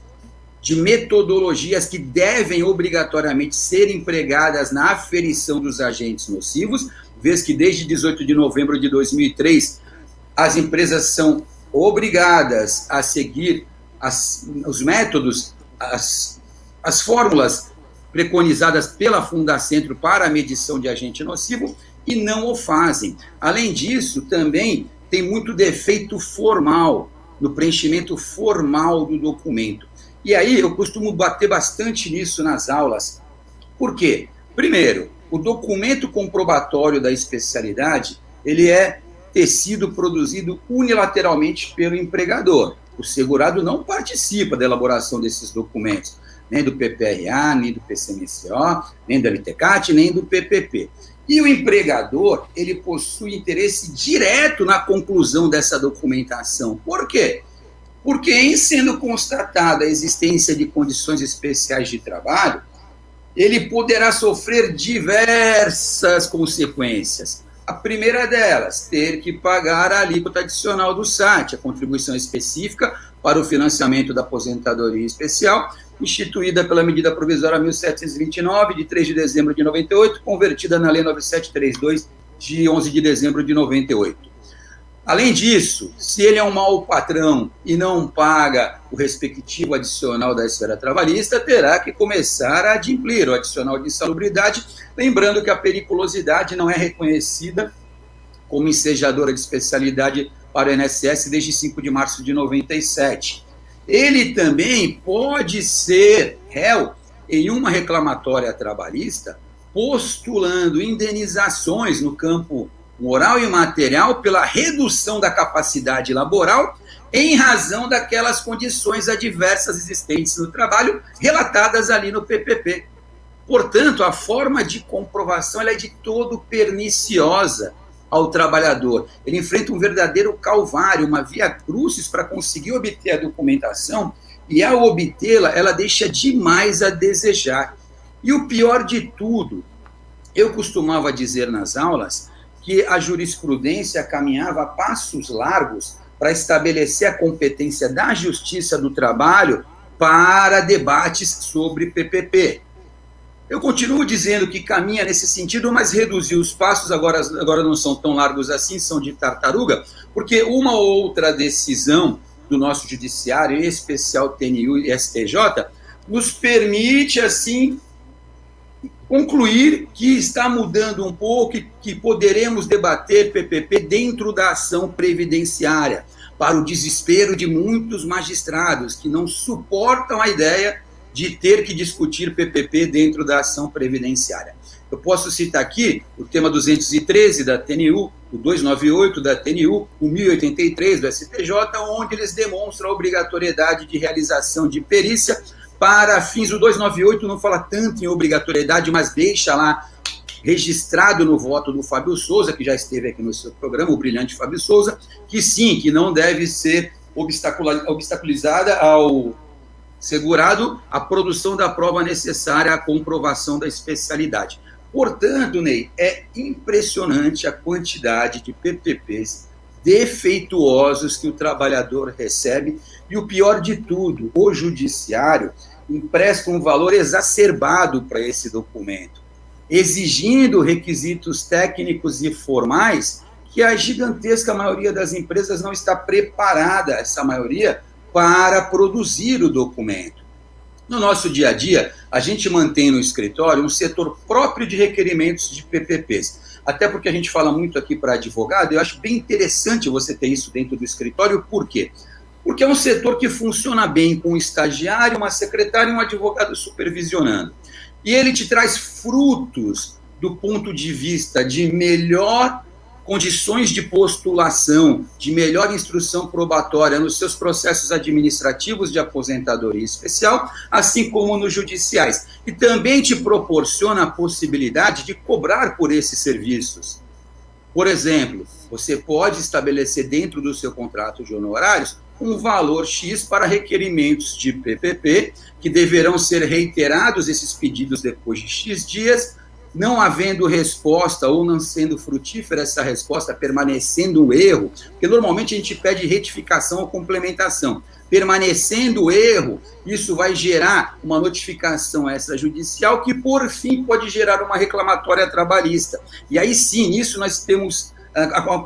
de metodologias que devem obrigatoriamente ser empregadas na aferição dos agentes nocivos, vez que desde 18 de novembro de 2003 as empresas são obrigadas a seguir os métodos, as fórmulas preconizadas pela Fundacentro para a medição de agente nocivo e não o fazem. Além disso, também tem muito defeito formal, no preenchimento formal do documento. E aí eu costumo bater bastante nisso nas aulas. Por quê? Primeiro, o documento comprobatório da especialidade, ele é tecido produzido unilateralmente pelo empregador. O segurado não participa da elaboração desses documentos, nem do PPRA, nem do PCMCO, nem do LTCAT, nem do PPP. E o empregador, ele possui interesse direto na conclusão dessa documentação. Por quê? Porque, em sendo constatada a existência de condições especiais de trabalho, ele poderá sofrer diversas consequências. A primeira delas, ter que pagar a alíquota adicional do SAT, a contribuição específica para o financiamento da aposentadoria especial, instituída pela medida provisória 1729, de 3 de dezembro de 98, convertida na Lei 9732, de 11 de dezembro de 98. Além disso, se ele é um mau patrão e não paga o respectivo adicional da esfera trabalhista, terá que começar a adimplir o adicional de insalubridade, lembrando que a periculosidade não é reconhecida como ensejadora de especialidade para o INSS desde 5 de março de 97. Ele também pode ser réu em uma reclamatória trabalhista, postulando indenizações no campo moral e material pela redução da capacidade laboral em razão daquelas condições adversas existentes no trabalho relatadas ali no PPP. Portanto, a forma de comprovação ela é de todo perniciosa ao trabalhador. Ele enfrenta um verdadeiro calvário, uma via crucis para conseguir obter a documentação e, ao obtê-la, ela deixa demais a desejar. E o pior de tudo, eu costumava dizer nas aulas que a jurisprudência caminhava a passos largos para estabelecer a competência da Justiça do Trabalho para debates sobre PPP. Eu continuo dizendo que caminha nesse sentido, mas reduziu os passos, agora não são tão largos assim, são de tartaruga, porque uma ou outra decisão do nosso judiciário, em especial TNU e STJ, nos permite, assim, concluir que está mudando um pouco e que poderemos debater PPP dentro da ação previdenciária, para o desespero de muitos magistrados que não suportam a ideia de ter que discutir PPP dentro da ação previdenciária. Eu posso citar aqui o tema 213 da TNU, o 298 da TNU, o 1083 do STJ, onde eles demonstram a obrigatoriedade de realização de perícia para fins. O 298 não fala tanto em obrigatoriedade, mas deixa lá registrado no voto do Fábio Souza, que já esteve aqui no seu programa, o brilhante Fábio Souza, que sim, que não deve ser obstaculizada ao segurado a produção da prova necessária à comprovação da especialidade. Portanto, Ney, é impressionante a quantidade de PPPs defeituosos que o trabalhador recebe. E o pior de tudo, o judiciário empresta um valor exacerbado para esse documento, exigindo requisitos técnicos e formais que a gigantesca maioria das empresas não está preparada, essa maioria, para produzir o documento. No nosso dia a dia, a gente mantém no escritório um setor próprio de requerimentos de PPPs. Até porque a gente fala muito aqui para advogado, eu acho bem interessante você ter isso dentro do escritório. Por quê? Porque é um setor que funciona bem com um estagiário, uma secretária e um advogado supervisionando. E ele te traz frutos do ponto de vista de melhor condições de postulação, de melhor instrução probatória nos seus processos administrativos de aposentadoria especial, assim como nos judiciais. E também te proporciona a possibilidade de cobrar por esses serviços. Por exemplo, você pode estabelecer dentro do seu contrato de honorários um valor X para requerimentos de PPP, que deverão ser reiterados esses pedidos depois de X dias, não havendo resposta ou não sendo frutífera essa resposta, permanecendo o erro, porque normalmente a gente pede retificação ou complementação. Permanecendo o erro, isso vai gerar uma notificação extrajudicial que, por fim, pode gerar uma reclamatória trabalhista. E aí sim, nisso nós temos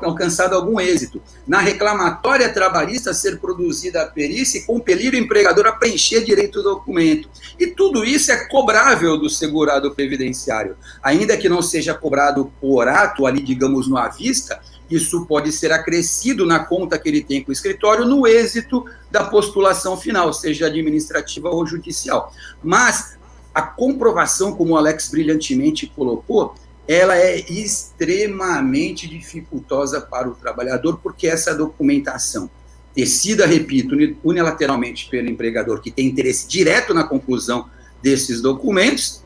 alcançado algum êxito. Na reclamatória trabalhista ser produzida a perícia e compelir o empregador a preencher direito do documento. E tudo isso é cobrável do segurado previdenciário. Ainda que não seja cobrado por ato ali, digamos, no à vista, isso pode ser acrescido na conta que ele tem com o escritório no êxito da postulação final, seja administrativa ou judicial. Mas a comprovação, como o Alex brilhantemente colocou, ela é extremamente dificultosa para o trabalhador, porque essa documentação, tecida, repito, unilateralmente pelo empregador, que tem interesse direto na conclusão desses documentos,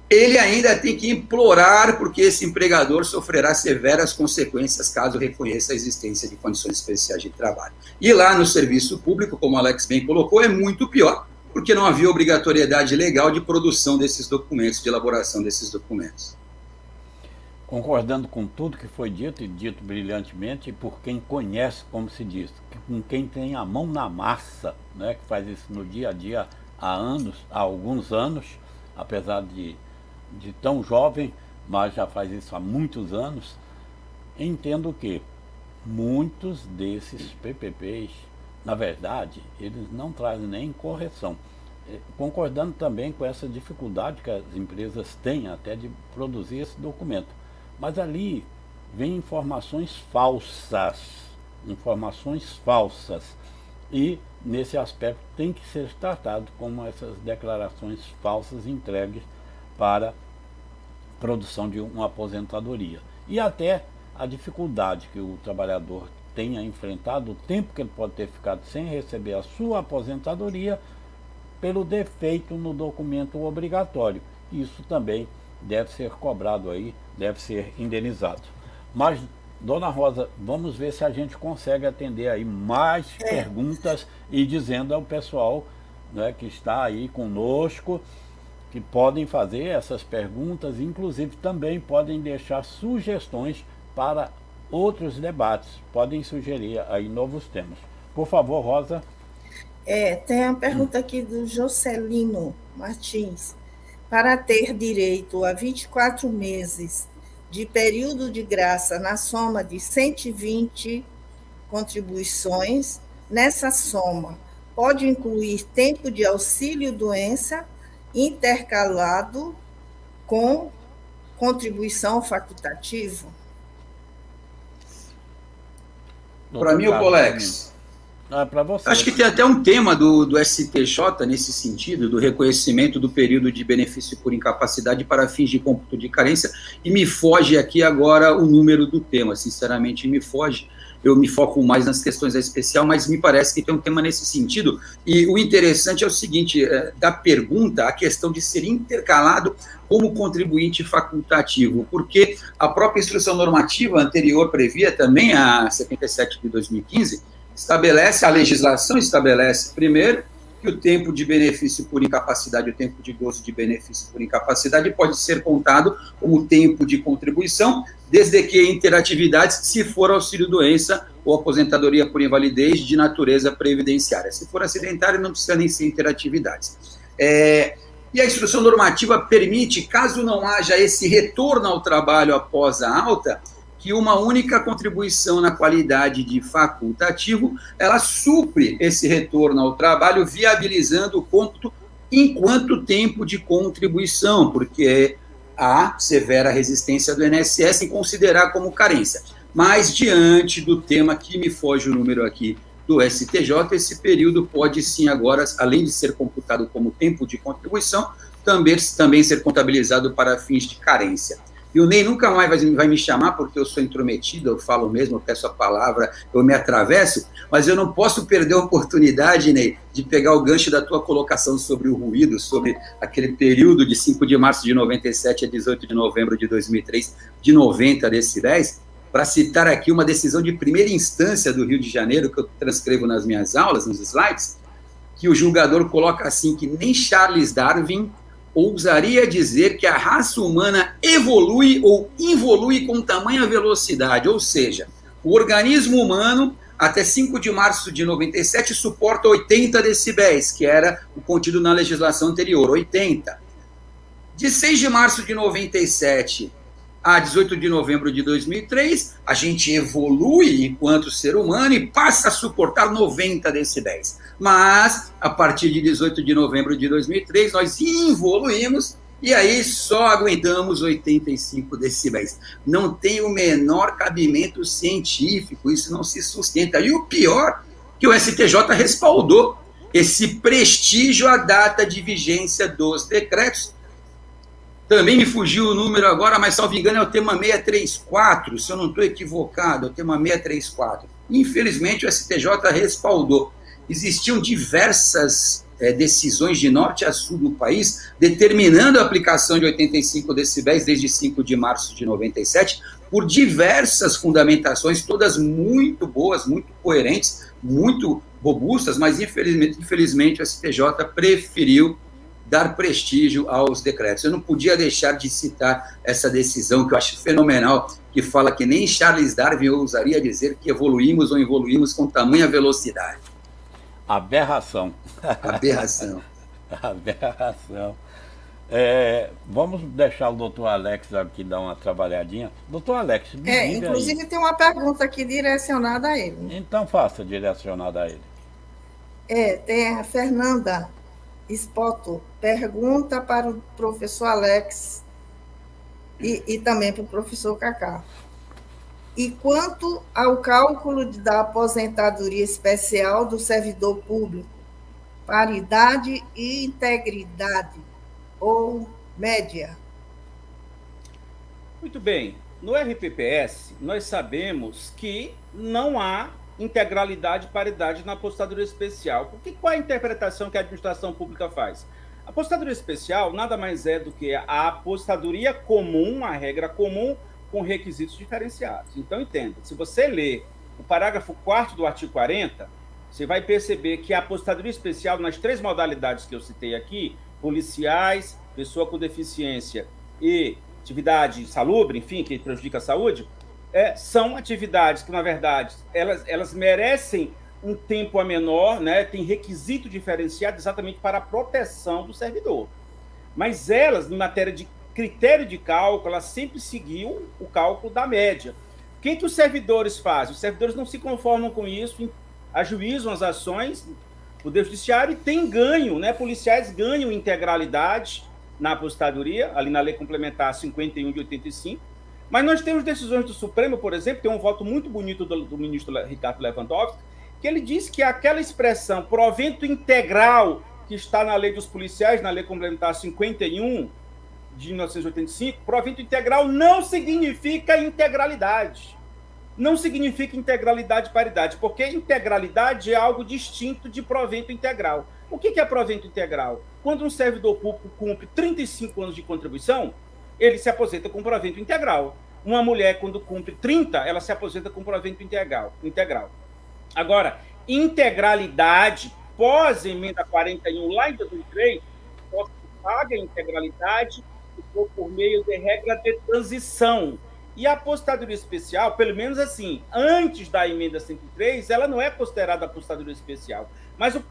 ele ainda tem que implorar, porque esse empregador sofrerá severas consequências caso reconheça a existência de condições especiais de trabalho. E lá no serviço público, como o Alex bem colocou, é muito pior, porque não havia obrigatoriedade legal de produção desses documentos, de elaboração desses documentos. Concordando com tudo que foi dito, e dito brilhantemente, por quem conhece, como se diz, com quem tem a mão na massa, né, que faz isso no dia a dia há alguns anos, apesar de tão jovem, mas já faz isso há muitos anos, entendo que muitos desses PPPs, na verdade, eles não trazem nem correção. Concordando também com essa dificuldade que as empresas têm até de produzir esse documento. Mas ali vem informações falsas, e nesse aspecto tem que ser tratado como essas declarações falsas entregues para produção de uma aposentadoria. E até a dificuldade que o trabalhador tenha enfrentado, o tempo que ele pode ter ficado sem receber a sua aposentadoria pelo defeito no documento obrigatório. Isso também deve ser cobrado aí, deve ser indenizado. Mas, dona Rosa, vamos ver se a gente consegue atender aí mais perguntas e dizendo ao pessoal, né, que está aí conosco, que podem fazer essas perguntas, inclusive também podem deixar sugestões para outros debates, podem sugerir aí novos temas. Por favor, Rosa. Tem uma pergunta aqui do Jocelino Martins. Para ter direito a 24 meses de período de graça na soma de 120 contribuições, nessa soma pode incluir tempo de auxílio-doença intercalado com contribuição facultativa? Para mim, o Colex. Para você. Acho que tem até um tema do STJ nesse sentido, do reconhecimento do período de benefício por incapacidade para fins de cômputo de carência, e me foge aqui agora o número do tema, sinceramente me foge. Eu me foco mais nas questões da especial, mas me parece que tem um tema nesse sentido. E o interessante é o seguinte, da pergunta, a questão de ser intercalado como contribuinte facultativo, porque a própria instrução normativa anterior previa também, a 77 de 2015, a legislação estabelece, primeiro, que o tempo de benefício por incapacidade, o tempo de gozo de benefício por incapacidade pode ser contado como tempo de contribuição, desde que interatividades, se for auxílio-doença ou aposentadoria por invalidez de natureza previdenciária. Se for acidentário, não precisa nem ser interatividades. E a instrução normativa permite, caso não haja esse retorno ao trabalho após a alta, que uma única contribuição na qualidade de facultativo, ela supre esse retorno ao trabalho, viabilizando o cômputo enquanto tempo de contribuição, porque há severa resistência do INSS em considerar como carência. Mas, diante do tema que me foge o número aqui do STJ, esse período pode sim agora, além de ser computado como tempo de contribuição, também ser contabilizado para fins de carência. E o Ney nunca mais vai me chamar, porque eu sou intrometido, eu falo mesmo, eu peço a palavra, eu me atravesso, mas eu não posso perder a oportunidade, Ney, de pegar o gancho da tua colocação sobre o ruído, sobre aquele período de 5 de março de 97 a 18 de novembro de 2003, de 90 decibéis, para citar aqui uma decisão de primeira instância do Rio de Janeiro, que eu transcrevo nas minhas aulas, nos slides, que o julgador coloca assim, que nem Charles Darwin ousaria dizer que a raça humana evolui ou involui com tamanha velocidade, ou seja, o organismo humano, até 5 de março de 97, suporta 80 decibéis, que era o contido na legislação anterior, 80. De 6 de março de 97 a 18 de novembro de 2003, a gente evolui enquanto ser humano e passa a suportar 90 decibéis. Mas, a partir de 18 de novembro de 2003, nós evoluímos e aí só aguentamos 85 decibéis. Não tem o menor cabimento científico, isso não se sustenta. E o pior, que o STJ respaldou esse prestígio à data de vigência dos decretos. Também me fugiu o número agora, mas, salvo engano, é o tema 634, se eu não estou equivocado, é o tema 634. Infelizmente, o STJ respaldou. Existiam diversas decisões de norte a sul do país, determinando a aplicação de 85 decibéis desde 5 de março de 97, por diversas fundamentações, todas muito boas, muito coerentes, muito robustas, mas, infelizmente, o STJ preferiu dar prestígio aos decretos. Eu não podia deixar de citar essa decisão, que eu acho fenomenal, que fala que nem Charles Darwin ousaria dizer que evoluímos ou evoluímos com tamanha velocidade. Aberração. Aberração. Aberração. Vamos deixar o doutor Alex aqui dar uma trabalhadinha. Doutor Alex, me diga inclusive aí. Tem uma pergunta aqui direcionada a ele. Então faça direcionada a ele. Tem a Fernanda Spoto, pergunta para o professor Alex e também para o professor Cacá. E quanto ao cálculo da aposentadoria especial do servidor público, paridade e integridade, ou média? Muito bem. No RPPS, nós sabemos que não há integralidade e paridade na aposentadoria especial. Qual é a interpretação que a administração pública faz? A aposentadoria especial nada mais é do que a aposentadoria comum, a regra comum, com requisitos diferenciados. Então, entenda, se você ler o parágrafo 4º do artigo 40, você vai perceber que a aposentadoria especial, nas 3 modalidades que eu citei aqui, policiais, pessoa com deficiência e atividade insalubre, enfim, que prejudica a saúde, são atividades que, na verdade, elas merecem um tempo a menor, né? Tem requisito diferenciado exatamente para a proteção do servidor. Mas elas, em matéria de critério de cálculo, elas sempre seguiam o cálculo da média. O que os servidores fazem? Os servidores não se conformam com isso, ajuizam as ações do Poder Judiciário e tem ganho, né? Policiais ganham integralidade na aposentadoria, ali na Lei Complementar 51 de 85, mas nós temos decisões do Supremo, por exemplo, tem um voto muito bonito do ministro Ricardo Lewandowski, que ele diz que aquela expressão provento integral que está na Lei dos Policiais, na Lei Complementar 51 de 1985, provento integral não significa integralidade. Não significa integralidade e paridade, porque integralidade é algo distinto de provento integral. O que é provento integral? Quando um servidor público cumpre 35 anos de contribuição, ele se aposenta com provento integral. Uma mulher, quando cumpre 30, ela se aposenta com provento integral. Agora, integralidade após a emenda 41, lá em 2003, só se paga a integralidade por meio de regra de transição. E a aposentadoria especial, pelo menos assim, antes da emenda 103, ela não é considerada aposentadoria especial. Mas o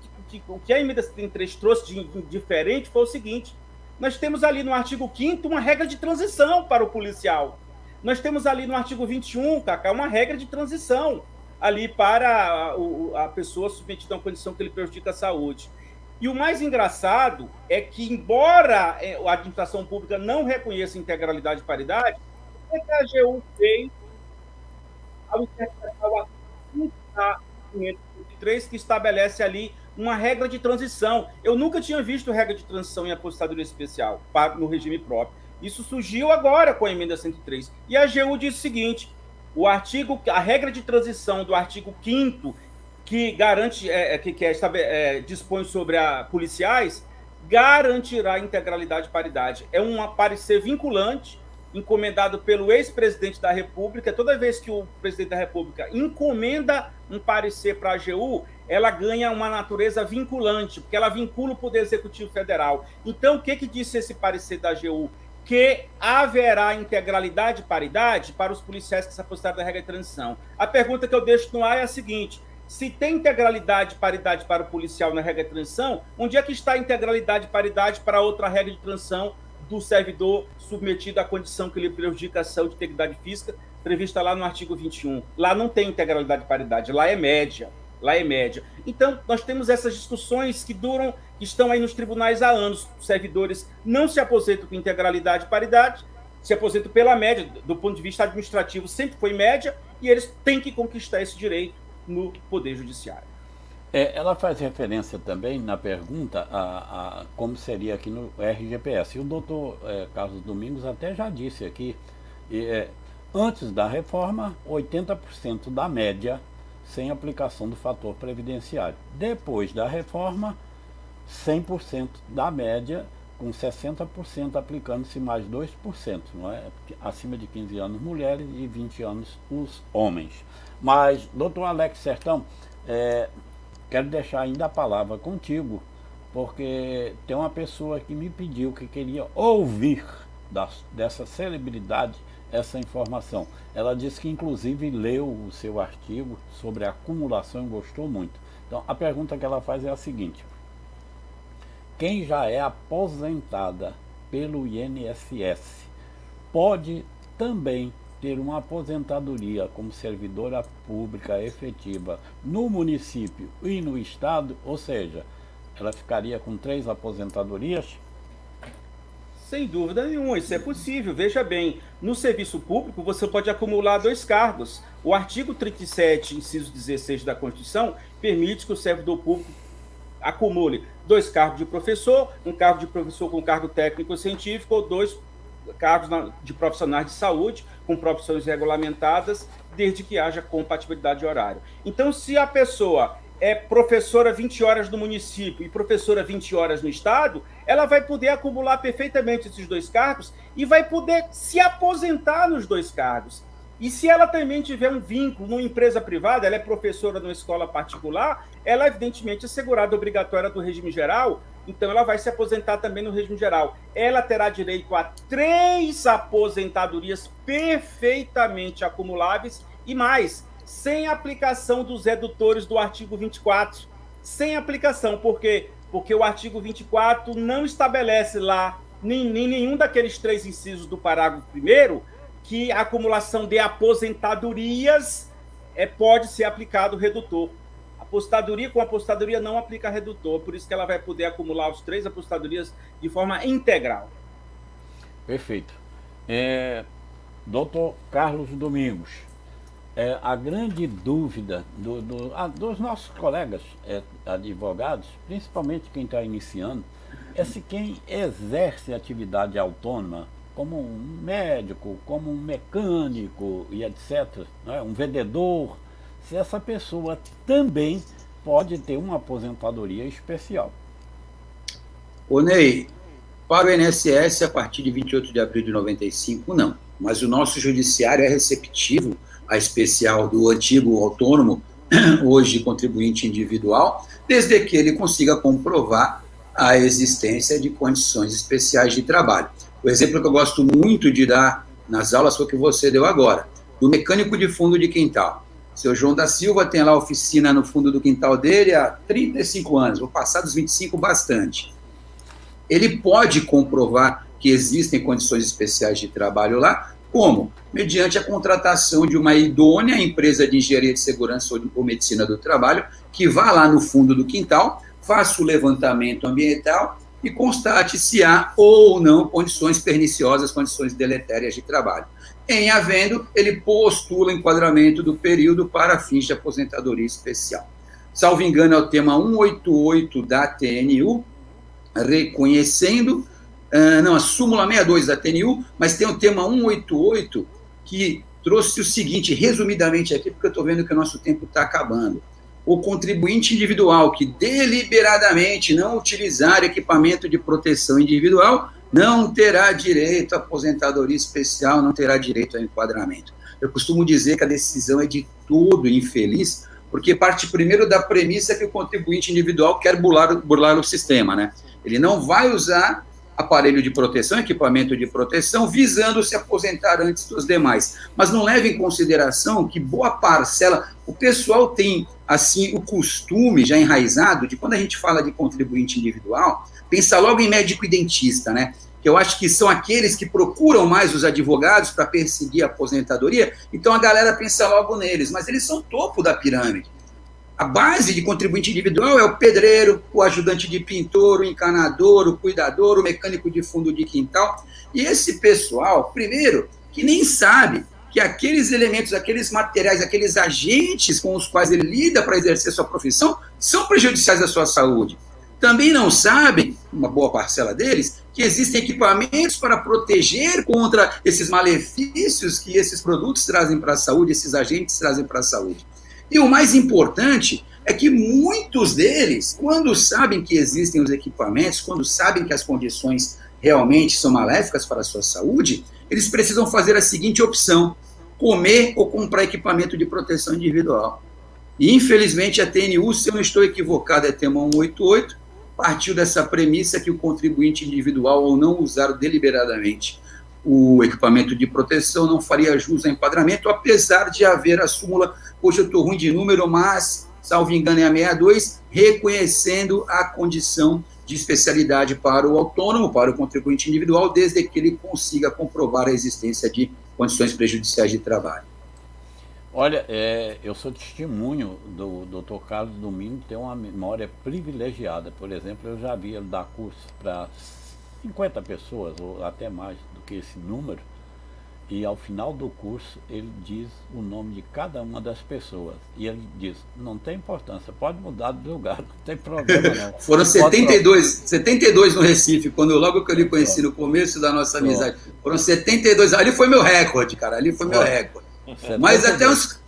que a emenda 103 trouxe de diferente foi o seguinte: nós temos ali no artigo 5º uma regra de transição para o policial. Nós temos ali no artigo 21, Cacá, uma regra de transição ali para a pessoa submetida a uma condição que lhe prejudica a saúde. E o mais engraçado é que, embora a administração pública não reconheça integralidade e paridade, o que a AGU fez ao interpretar o artigo 503, que estabelece ali uma regra de transição. Eu nunca tinha visto regra de transição em aposentadoria especial no regime próprio. Isso surgiu agora com a emenda 103. E a AGU diz o seguinte: a regra de transição do artigo 5º, que garante, dispõe sobre policiais, garantirá a integralidade e paridade. É um parecer vinculante, encomendado pelo ex-presidente da República. Toda vez que o presidente da República encomenda um parecer para a AGU, ela ganha uma natureza vinculante, porque ela vincula o Poder Executivo Federal. Então, o que disse esse parecer da AGU? Que haverá integralidade e paridade para os policiais que se aposentaram da regra de transição. A pergunta que eu deixo no ar é a seguinte: se tem integralidade e paridade para o policial na regra de transição, onde é que está a integralidade e paridade para outra regra de transição do servidor submetido à condição que lhe prejudica a saúde e integridade física, prevista lá no artigo 21? Lá não tem integralidade e paridade, lá é média. Então, nós temos essas discussões que estão aí nos tribunais há anos. Os servidores não se aposentam com integralidade e paridade, se aposentam pela média. Do ponto de vista administrativo, sempre foi média, e eles têm que conquistar esse direito no Poder Judiciário. Ela faz referência também na pergunta a como seria aqui no RGPS. E o doutor Carlos Domingos até já disse aqui, antes da reforma, 80% da média sem aplicação do fator previdenciário. Depois da reforma, 100% da média, com 60% aplicando-se mais 2%, não é? Acima de 15 anos mulheres e 20 anos os homens. Mas, doutor Alex Sertão, quero deixar ainda a palavra contigo, porque tem uma pessoa que me pediu que queria ouvir dessa celebridade essa informação. Ela disse que inclusive leu o seu artigo sobre a acumulação e gostou muito. Então a pergunta que ela faz é a seguinte: quem já é aposentada pelo INSS pode também ter uma aposentadoria como servidora pública efetiva no município e no estado? Ou seja, ela ficaria com 3 aposentadorias? Sem dúvida nenhuma, isso é possível. Veja bem, no serviço público você pode acumular 2 cargos. O artigo 37, inciso 16 da Constituição, permite que o servidor público acumule 2 cargos de professor, um cargo de professor com cargo técnico-científico, ou 2 cargos de profissionais de saúde com profissões regulamentadas, desde que haja compatibilidade de horário. Então, se a pessoa é professora 20 horas no município e professora 20 horas no estado, ela vai poder acumular perfeitamente esses 2 cargos e vai poder se aposentar nos 2 cargos. E se ela também tiver um vínculo numa empresa privada, ela é professora numa escola particular, ela evidentemente é segurada obrigatória do regime geral, então ela vai se aposentar também no regime geral. Ela terá direito a 3 aposentadorias perfeitamente acumuláveis e mais, sem aplicação dos redutores do artigo 24. Sem aplicação, por quê? Porque o artigo 24 não estabelece lá, nem nenhum daqueles 3 incisos do parágrafo 1º, que a acumulação de aposentadorias pode ser aplicado o redutor. Aposentadoria com aposentadoria não aplica redutor, por isso que ela vai poder acumular os 3 aposentadorias de forma integral. Perfeito. Doutor Carlos Domingos, a grande dúvida dos nossos colegas advogados, principalmente quem está iniciando, é se quem exerce atividade autônoma, como um médico, como um mecânico e etc., né, um vendedor, se essa pessoa também pode ter uma aposentadoria especial. Ô Ney, para o INSS, a partir de 28 de abril de 95, não. Mas o nosso judiciário é receptivo a especial do antigo autônomo, hoje contribuinte individual, desde que ele consiga comprovar a existência de condições especiais de trabalho. O exemplo que eu gosto muito de dar nas aulas foi o que você deu agora, do mecânico de fundo de quintal. Seu João da Silva tem lá a oficina no fundo do quintal dele há 35 anos, vou passar dos 25 bastante. Ele pode comprovar que existem condições especiais de trabalho lá, como? Mediante a contratação de uma idônea empresa de engenharia de segurança ou medicina do trabalho, que vá lá no fundo do quintal, faça o levantamento ambiental e constate se há ou não condições perniciosas, condições deletérias de trabalho. Em havendo, ele postula o enquadramento do período para fins de aposentadoria especial. Salvo engano, é o tema 188 da TNU, reconhecendo, a súmula 62 da TNU, mas tem o tema 188 que trouxe o seguinte, resumidamente aqui, porque eu estou vendo que o nosso tempo está acabando. O contribuinte individual que deliberadamente não utilizar equipamento de proteção individual não terá direito à aposentadoria especial, não terá direito ao enquadramento. Eu costumo dizer que a decisão é de todo infeliz, porque parte primeiro da premissa que o contribuinte individual quer burlar o sistema, né? Ele não vai usar aparelho de proteção, equipamento de proteção, visando se aposentar antes dos demais. Mas não leve em consideração que boa parcela, o pessoal tem, assim, o costume já enraizado de, quando a gente fala de contribuinte individual, pensa logo em médico e dentista, né? Que eu acho que são aqueles que procuram mais os advogados para perseguir a aposentadoria, então a galera pensa logo neles, mas eles são o topo da pirâmide. A base de contribuinte individual é o pedreiro, o ajudante de pintor, o encanador, o cuidador, o mecânico de fundo de quintal. E esse pessoal, primeiro, que nem sabe que aqueles elementos, aqueles materiais, aqueles agentes com os quais ele lida para exercer sua profissão, são prejudiciais à sua saúde. Também não sabem, uma boa parcela deles, que existem equipamentos para proteger contra esses malefícios que esses produtos trazem para a saúde, esses agentes trazem para a saúde. E o mais importante é que muitos deles, quando sabem que existem os equipamentos, quando sabem que as condições realmente são maléficas para a sua saúde, eles precisam fazer a seguinte opção: comer ou comprar equipamento de proteção individual. E, infelizmente, a TNU, se eu não estou equivocado, é tema 188, partiu dessa premissa que o contribuinte individual, ao não usar deliberadamente o equipamento de proteção, não faria jus ao enquadramento, apesar de haver a súmula, hoje eu estou ruim de número, mas, salvo engano, é a 62, reconhecendo a condição de especialidade para o autônomo, para o contribuinte individual, desde que ele consiga comprovar a existência de condições prejudiciais de trabalho. Olha, eu sou testemunho do Dr. Carlos Domingo, tem uma memória privilegiada. Por exemplo, eu já vi ele dar curso para 50 pessoas, ou até mais do que esse número, e ao final do curso ele diz o nome de cada uma das pessoas. E ele diz, não tem importância, pode mudar de lugar, não tem problema não. Foram 72 no Recife, logo que eu lhe conheci no começo da nossa amizade. Foram 72, ali foi meu recorde, cara, ali foi meu recorde. Mas até uns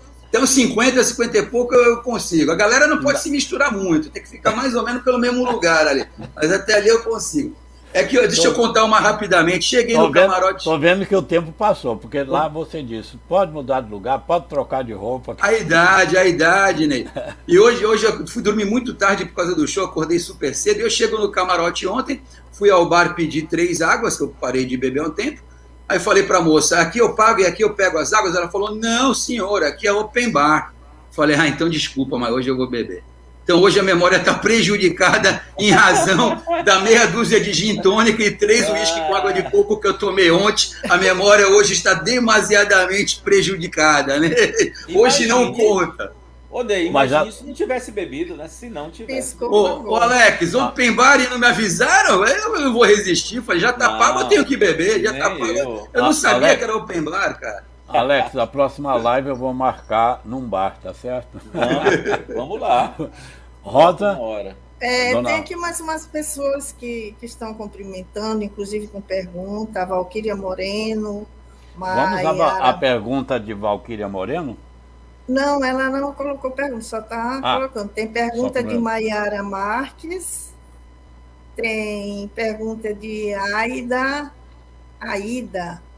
50, 50 e pouco eu consigo. A galera não pode se misturar muito, tem que ficar mais ou menos pelo mesmo lugar ali. Mas até ali eu consigo. Deixa eu contar uma rapidamente. Cheguei no camarote. Estou vendo que o tempo passou, porque lá você disse, pode mudar de lugar, pode trocar de roupa. A idade, Ney. E hoje eu fui dormir muito tarde por causa do show, acordei super cedo. Eu chego no camarote ontem, fui ao bar pedir 3 águas, que eu parei de beber há um tempo. Aí falei para a moça, aqui eu pago e aqui eu pego as águas. Ela falou, não, senhor, aqui é open bar. Falei, então desculpa, mas hoje eu vou beber. Então hoje a memória está prejudicada em razão da meia dúzia de gin tônica e 3 uísque com água de coco que eu tomei ontem. A memória hoje está demasiadamente prejudicada, né? Hoje não conta. Ô, Ney, imagina se não tivesse bebido, né? Se não tivesse. Ô, Alex, open bar e não me avisaram? Eu não vou resistir. Falei, já tá pago, eu tenho que beber. Já tá pago. Eu não sabia Alex, que era open bar, cara. Alex, a próxima live eu vou marcar num bar, tá certo? Vamos lá. Rosa? Tem aqui mais umas pessoas que estão cumprimentando, inclusive com pergunta. A Valquíria Moreno. Vamos a pergunta de Valquíria Moreno? Não, ela não colocou pergunta, só está colocando. Tem pergunta de Maiara Marques, tem pergunta de Aida,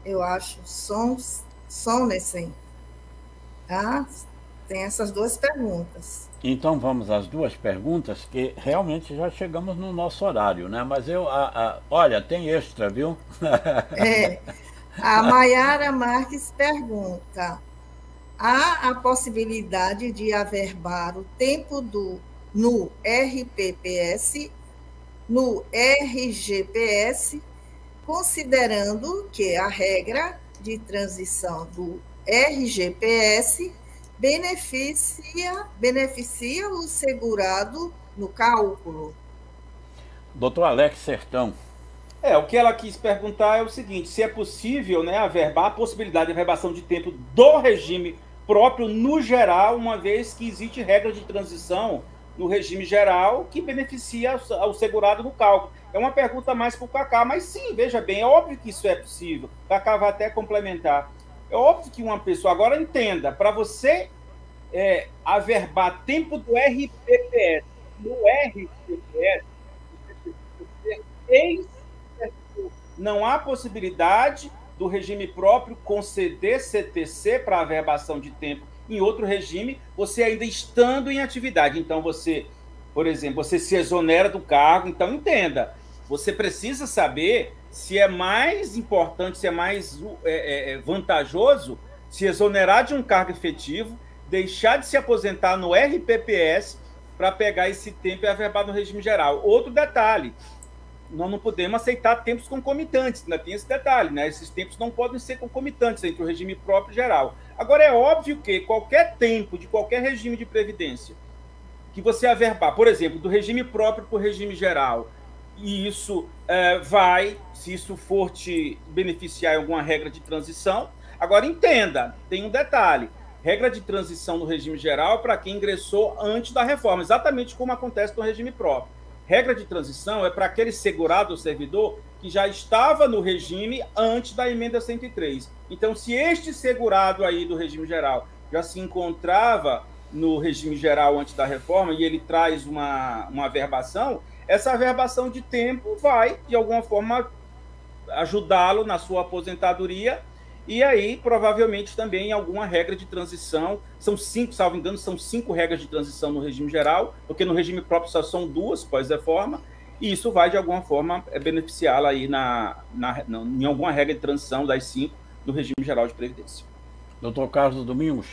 eu acho, Sonesen, tá? Tem essas duas perguntas. Então vamos às duas perguntas, que realmente já chegamos no nosso horário, né? Mas olha, tem extra, viu? A Maiara Marques pergunta: há a possibilidade de averbar o tempo no RPPS, no RGPS, considerando que a regra de transição do RGPS beneficia o segurado no cálculo? Doutor Alex Sertão. O que ela quis perguntar é o seguinte: se é possível, né, averbar a possibilidade de averbação de tempo do regime próprio no geral, uma vez que existe regra de transição no regime geral que beneficia ao segurado no cálculo. É uma pergunta mais para o Cacá, mas sim, veja bem, é óbvio que isso é possível. O Cacá vai até complementar. É óbvio que uma pessoa... Agora, entenda, para você averbar tempo do RPPS no RPPS, não há possibilidade do regime próprio conceder CTC para averbação de tempo em outro regime, você ainda estando em atividade. Então, você, por exemplo, você se exonera do cargo. Então, entenda, você precisa saber se é mais importante, se é mais vantajoso se exonerar de um cargo efetivo, deixar de se aposentar no RPPS para pegar esse tempo e averbar no regime geral. Outro detalhe: nós não podemos aceitar tempos concomitantes, ainda tem esse detalhe, né? Esses tempos não podem ser concomitantes entre o regime próprio e geral. Agora, é óbvio que qualquer tempo de qualquer regime de previdência que você averbar, por exemplo, do regime próprio para o regime geral, e isso se isso for te beneficiar em alguma regra de transição. Agora, entenda, tem um detalhe: regra de transição no regime geral é para quem ingressou antes da reforma, exatamente como acontece no regime próprio. Regra de transição é para aquele segurado ou servidor que já estava no regime antes da emenda 103. Então, se este segurado aí do regime geral já se encontrava no regime geral antes da reforma e ele traz uma averbação, essa averbação de tempo vai, de alguma forma, ajudá-lo na sua aposentadoria. E aí, provavelmente, também alguma regra de transição. São 5, salvo engano, são 5 regras de transição no regime geral, porque no regime próprio só são 2 pós-reforma, e isso vai, de alguma forma, beneficiá-la aí em alguma regra de transição das 5 do regime geral de previdência. Doutor Carlos Domingos.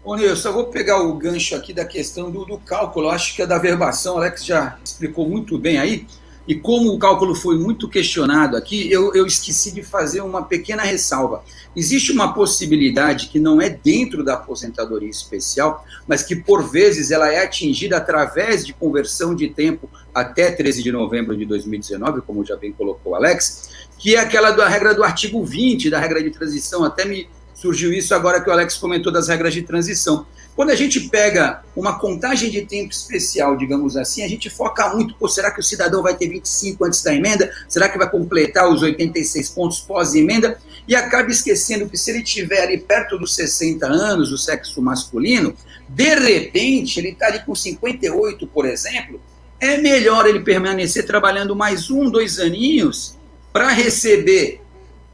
Ô, Nilson, eu só vou pegar o gancho aqui da questão do cálculo. Acho que a da averbação, o Alex já explicou muito bem aí. E como o cálculo foi muito questionado aqui, eu esqueci de fazer uma pequena ressalva. Existe uma possibilidade que não é dentro da aposentadoria especial, mas que, por vezes, ela é atingida através de conversão de tempo até 13 de novembro de 2019, como já bem colocou o Alex, que é aquela da regra do artigo 20, da regra de transição. Até me surgiu isso agora que o Alex comentou das regras de transição. Quando a gente pega uma contagem de tempo especial, digamos assim, a gente foca muito, será que o cidadão vai ter 25 antes da emenda? Será que vai completar os 86 pontos pós-emenda? E acaba esquecendo que se ele estiver ali perto dos 60 anos, o sexo masculino, de repente, ele está ali com 58, por exemplo, é melhor ele permanecer trabalhando mais 1, 2 aninhos para receber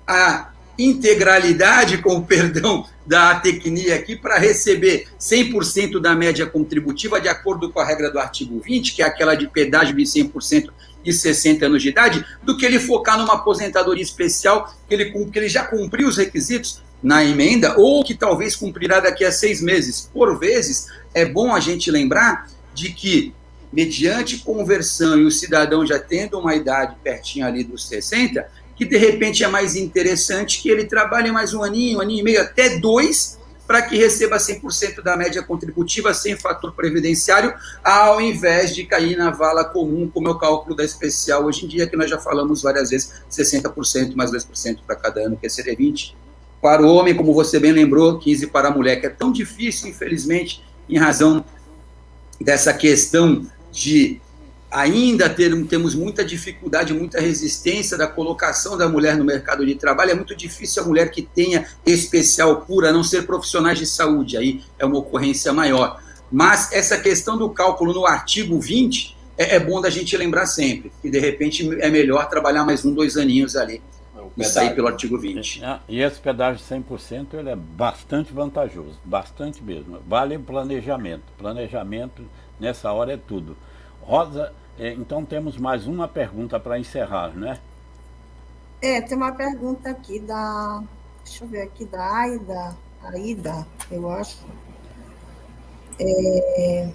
a integralidade, com o perdão da tecnia aqui, para receber 100% da média contributiva, de acordo com a regra do artigo 20, que é aquela de pedágio de 100% e 60 anos de idade, do que ele focar numa aposentadoria especial que ele já cumpriu os requisitos na emenda, ou que talvez cumprirá daqui a 6 meses. Por vezes, é bom a gente lembrar de que, mediante conversão e o cidadão já tendo uma idade pertinho ali dos 60, que de repente é mais interessante que ele trabalhe mais 1 aninho, 1 aninho e meio, até 2, para que receba 100% da média contributiva sem fator previdenciário, ao invés de cair na vala comum, como é o cálculo da especial hoje em dia, que nós já falamos várias vezes, 60% mais 2% para cada ano, que seria 20%. Para o homem, como você bem lembrou, 15% para a mulher, que é tão difícil, infelizmente, em razão dessa questão de ainda temos muita dificuldade, muita resistência da colocação da mulher no mercado de trabalho. É muito difícil a mulher que tenha especial pura, a não ser profissionais de saúde, aí é uma ocorrência maior. Mas essa questão do cálculo no artigo 20 é bom da gente lembrar sempre, que de repente é melhor trabalhar mais 1, 2 aninhos ali e sair pelo artigo 20. E esse pedágio 100% ele é bastante vantajoso, bastante mesmo. Vale o planejamento. Planejamento, nessa hora, é tudo. Rosa, então temos mais uma pergunta para encerrar, né? Tem uma pergunta aqui da... Deixa eu ver aqui, da Aida, eu acho. Deixa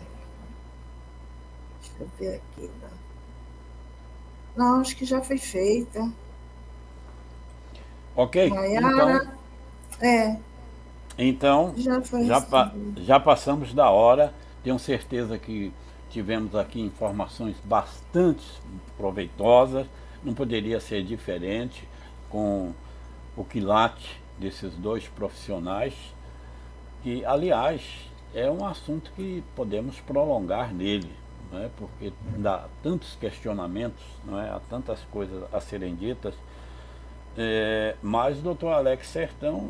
eu ver aqui. Não, acho que já foi feita. Ok, Maiara, então já passamos da hora. Tenho certeza que tivemos aqui informações bastante proveitosas. Não poderia ser diferente com o quilate desses dois profissionais, que, aliás, é um assunto que podemos prolongar nele, não é? Porque dá tantos questionamentos, não é? Há tantas coisas a serem ditas, mas o doutor Alex Sertão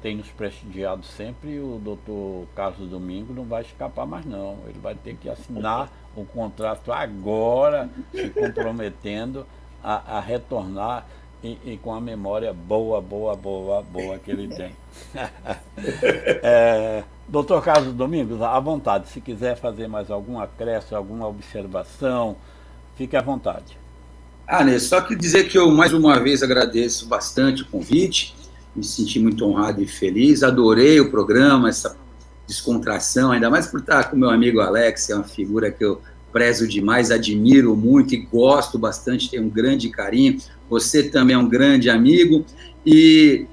tem nos prestigiado sempre, e o doutor Carlos Domingo não vai escapar mais não, ele vai ter que assinar o contrato agora, se comprometendo a retornar e com a memória boa que ele tem. Doutor Carlos Domingos, à vontade, se quiser fazer mais algum acréscimo, alguma observação, fique à vontade. Ney, só que dizer que eu mais uma vez agradeço bastante o convite, me senti muito honrado e feliz, adorei o programa, essa descontração, ainda mais por estar com meu amigo Alex, é uma figura que eu prezo demais, admiro muito e gosto bastante, tenho um grande carinho. Você também é um grande amigo. E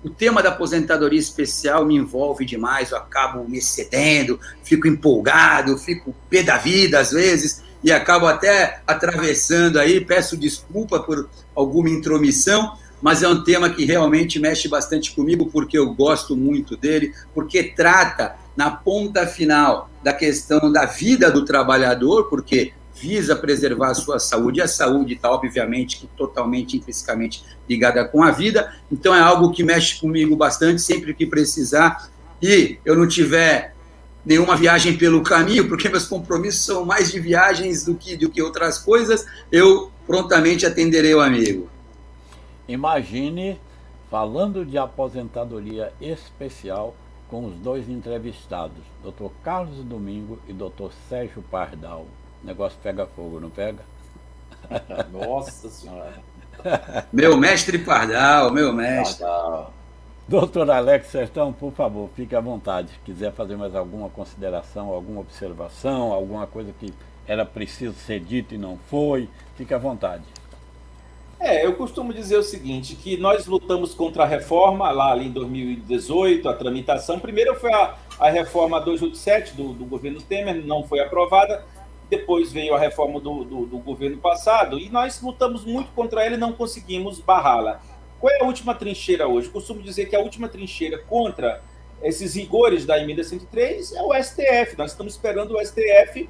o tema da aposentadoria especial me envolve demais, eu acabo me excedendo, fico empolgado, fico pé da vida às vezes, e acabo até atravessando aí, peço desculpa por alguma intromissão, mas é um tema que realmente mexe bastante comigo, porque eu gosto muito dele, porque trata na ponta final da questão da vida do trabalhador, porque visa preservar a sua saúde, e a saúde está, obviamente, que totalmente, intrinsecamente ligada com a vida, então é algo que mexe comigo bastante, sempre que precisar, e eu não tiver nenhuma viagem pelo caminho, porque meus compromissos são mais de viagens do que outras coisas, eu prontamente atenderei o amigo. Imagine, falando de aposentadoria especial, com os dois entrevistados, Dr. Carlos Domingo e Dr. Sérgio Pardal. O negócio pega fogo, não pega? Nossa Senhora! Meu mestre Pardal, meu mestre. Doutor Alex Sertão, por favor, fique à vontade. Se quiser fazer mais alguma consideração, alguma observação, alguma coisa que era preciso ser dito e não foi, fique à vontade. Eu costumo dizer o seguinte, que nós lutamos contra a reforma lá ali em 2018, a tramitação. Primeiro foi a reforma 287 do governo Temer, não foi aprovada. Depois veio a reforma do governo passado e nós lutamos muito contra ela e não conseguimos barrá-la. Qual é a última trincheira hoje? Eu costumo dizer que a última trincheira contra esses rigores da emenda 103 é o STF. Nós estamos esperando o STF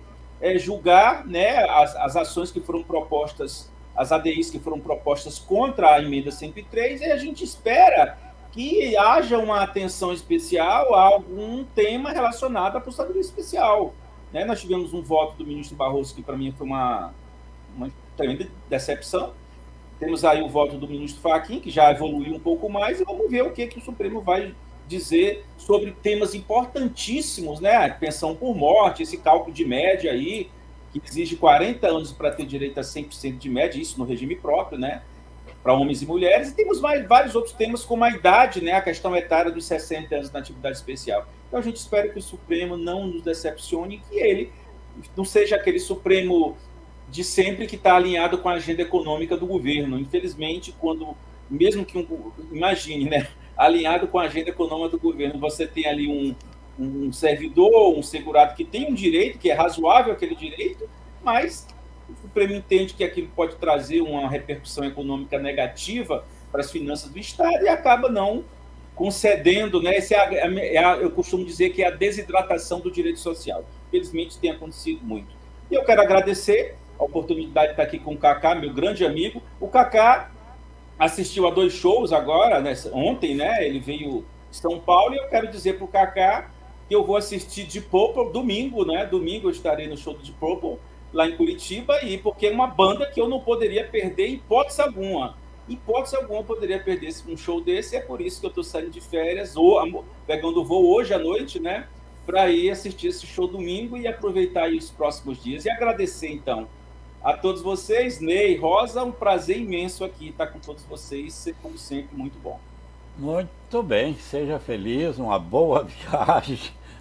julgar, né, as ações que foram propostas, as ADIs que foram propostas contra a emenda 103, e a gente espera que haja uma atenção especial a algum tema relacionado à aposentadoria especial. Né? Nós tivemos um voto do ministro Barroso que, para mim, foi uma tremenda decepção. Temos aí o voto do ministro Fachin, que já evoluiu um pouco mais, e vamos ver o que o Supremo vai dizer sobre temas importantíssimos, né? Pensão por morte, esse cálculo de média aí, que exige 40 anos para ter direito a 100% de média, isso no regime próprio, né? Para homens e mulheres, e temos vários outros temas, como a idade, né? A questão etária dos 60 anos na atividade especial. Então a gente espera que o Supremo não nos decepcione, que ele não seja aquele Supremo de sempre que está alinhado com a agenda econômica do governo. Infelizmente, mesmo que imagine, né? Alinhado com a agenda econômica do governo, você tem ali um servidor, um segurado que tem um direito, que é razoável aquele direito, mas o Supremo entende que aquilo pode trazer uma repercussão econômica negativa para as finanças do Estado e acaba não concedendo, né? Eu costumo dizer que é a desidratação do direito social. Infelizmente, isso tem acontecido muito. E eu quero agradecer a oportunidade de estar aqui com o Cacá, meu grande amigo. O Cacá assistiu a 2 shows agora, né? Ontem, né? Ele veio de São Paulo e eu quero dizer para o Cacá que eu vou assistir Deep Purple domingo, né? Domingo eu estarei no show do Deep Purple, lá em Curitiba, porque é uma banda que eu não poderia perder em hipótese alguma. hipótese alguma, eu poderia perder um show desse, e é por isso que eu estou saindo de férias, ou pegando o voo hoje à noite, né? Para ir assistir esse show domingo e aproveitar aí os próximos dias. E agradecer, então, a todos vocês. Ney, Rosa, um prazer imenso aqui estar com todos vocês, como sempre, muito bom. Muito bem, seja feliz, uma boa viagem,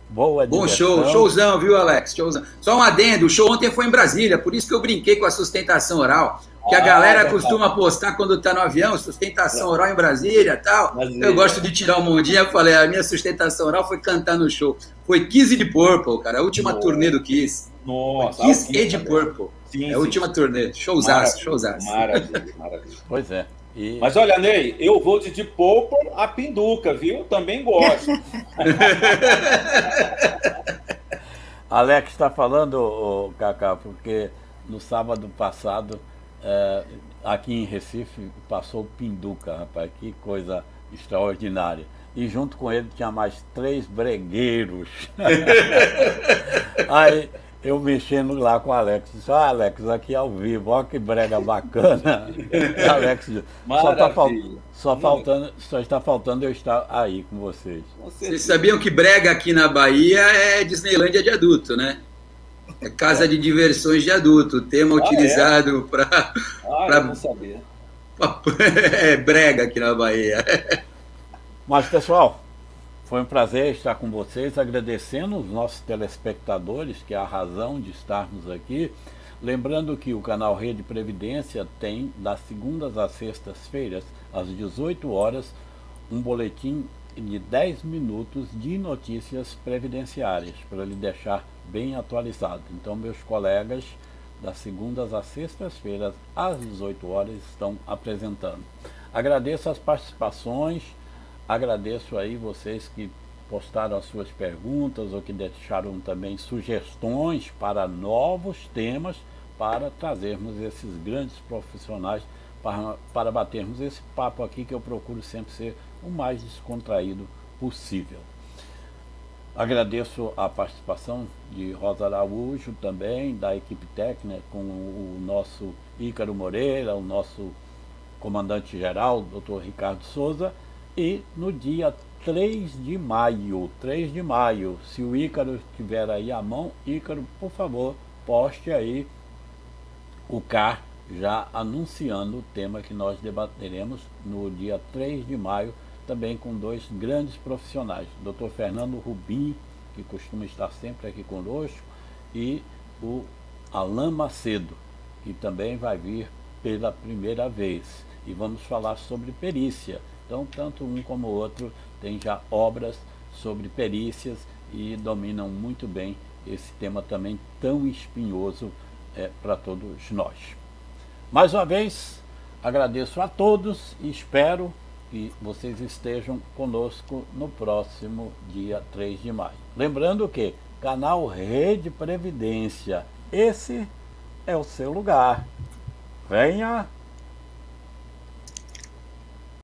boa diversão. Bom show, showzão, viu, Alex? Showzão. Só um adendo, o show ontem foi em Brasília, por isso que eu brinquei com a sustentação oral, que a galera costuma postar quando tá no avião, sustentação oral em Brasília e tal. Brasília. Eu gosto de tirar um mundinho, eu falei, a minha sustentação oral foi cantar no show. Foi Kiss e Deep Purple, cara, a última turnê do Kiss. Nossa, Kiss e Deep Purple. Sim, a última turnê. Showzaço, showzaço. Maravilha, maravilha. Pois é. E... Mas olha, Ney, eu vou de Deep Purple a Pinduca, viu? Também gosto. Alex está falando, Cacá, porque no sábado passado, aqui em Recife, passou o Pinduca, rapaz, que coisa extraordinária. E junto com ele tinha mais 3 bregueiros. Aí eu mexendo lá com o Alex, disse, Alex, aqui ao vivo, olha que brega bacana. Alex, só está faltando eu estar aí com vocês. Vocês sabiam que brega aqui na Bahia é Disneylândia de adulto, né? É casa de diversões de adulto, o tema utilizado para... eu não sabia. É brega aqui na Bahia. Mas, pessoal, foi um prazer estar com vocês, agradecendo os nossos telespectadores, que é a razão de estarmos aqui. Lembrando que o canal Rede Previdência tem, das segundas às sextas-feiras, às 18 horas, um boletim de 10 minutos de notícias previdenciárias, para lhe deixar bem atualizado. Então, meus colegas, das segundas às sextas-feiras, às 18 horas, estão apresentando. Agradeço as participações, agradeço aí vocês que postaram as suas perguntas ou que deixaram também sugestões para novos temas, para trazermos esses grandes profissionais para batermos esse papo aqui, que eu procuro sempre ser o mais descontraído possível. Agradeço a participação de Rosa Araújo também, da equipe técnica, com o nosso Ícaro Moreira, o nosso comandante-geral, Dr. Ricardo Souza, e no dia 3 de maio, se o Ícaro estiver aí à mão, Ícaro, por favor, poste aí o CAR, já anunciando o tema que nós debateremos no dia 3 de maio, também com 2 grandes profissionais, Dr. Fernando Rubim, que costuma estar sempre aqui conosco, e o Alain Macedo, que também vai vir pela primeira vez. E vamos falar sobre perícia. Então, tanto um como o outro tem já obras sobre perícias e dominam muito bem esse tema também tão espinhoso para todos nós. Mais uma vez, agradeço a todos e espero que vocês estejam conosco no próximo dia 3 de maio. Lembrando que canal Rede Previdência, esse é o seu lugar. Venha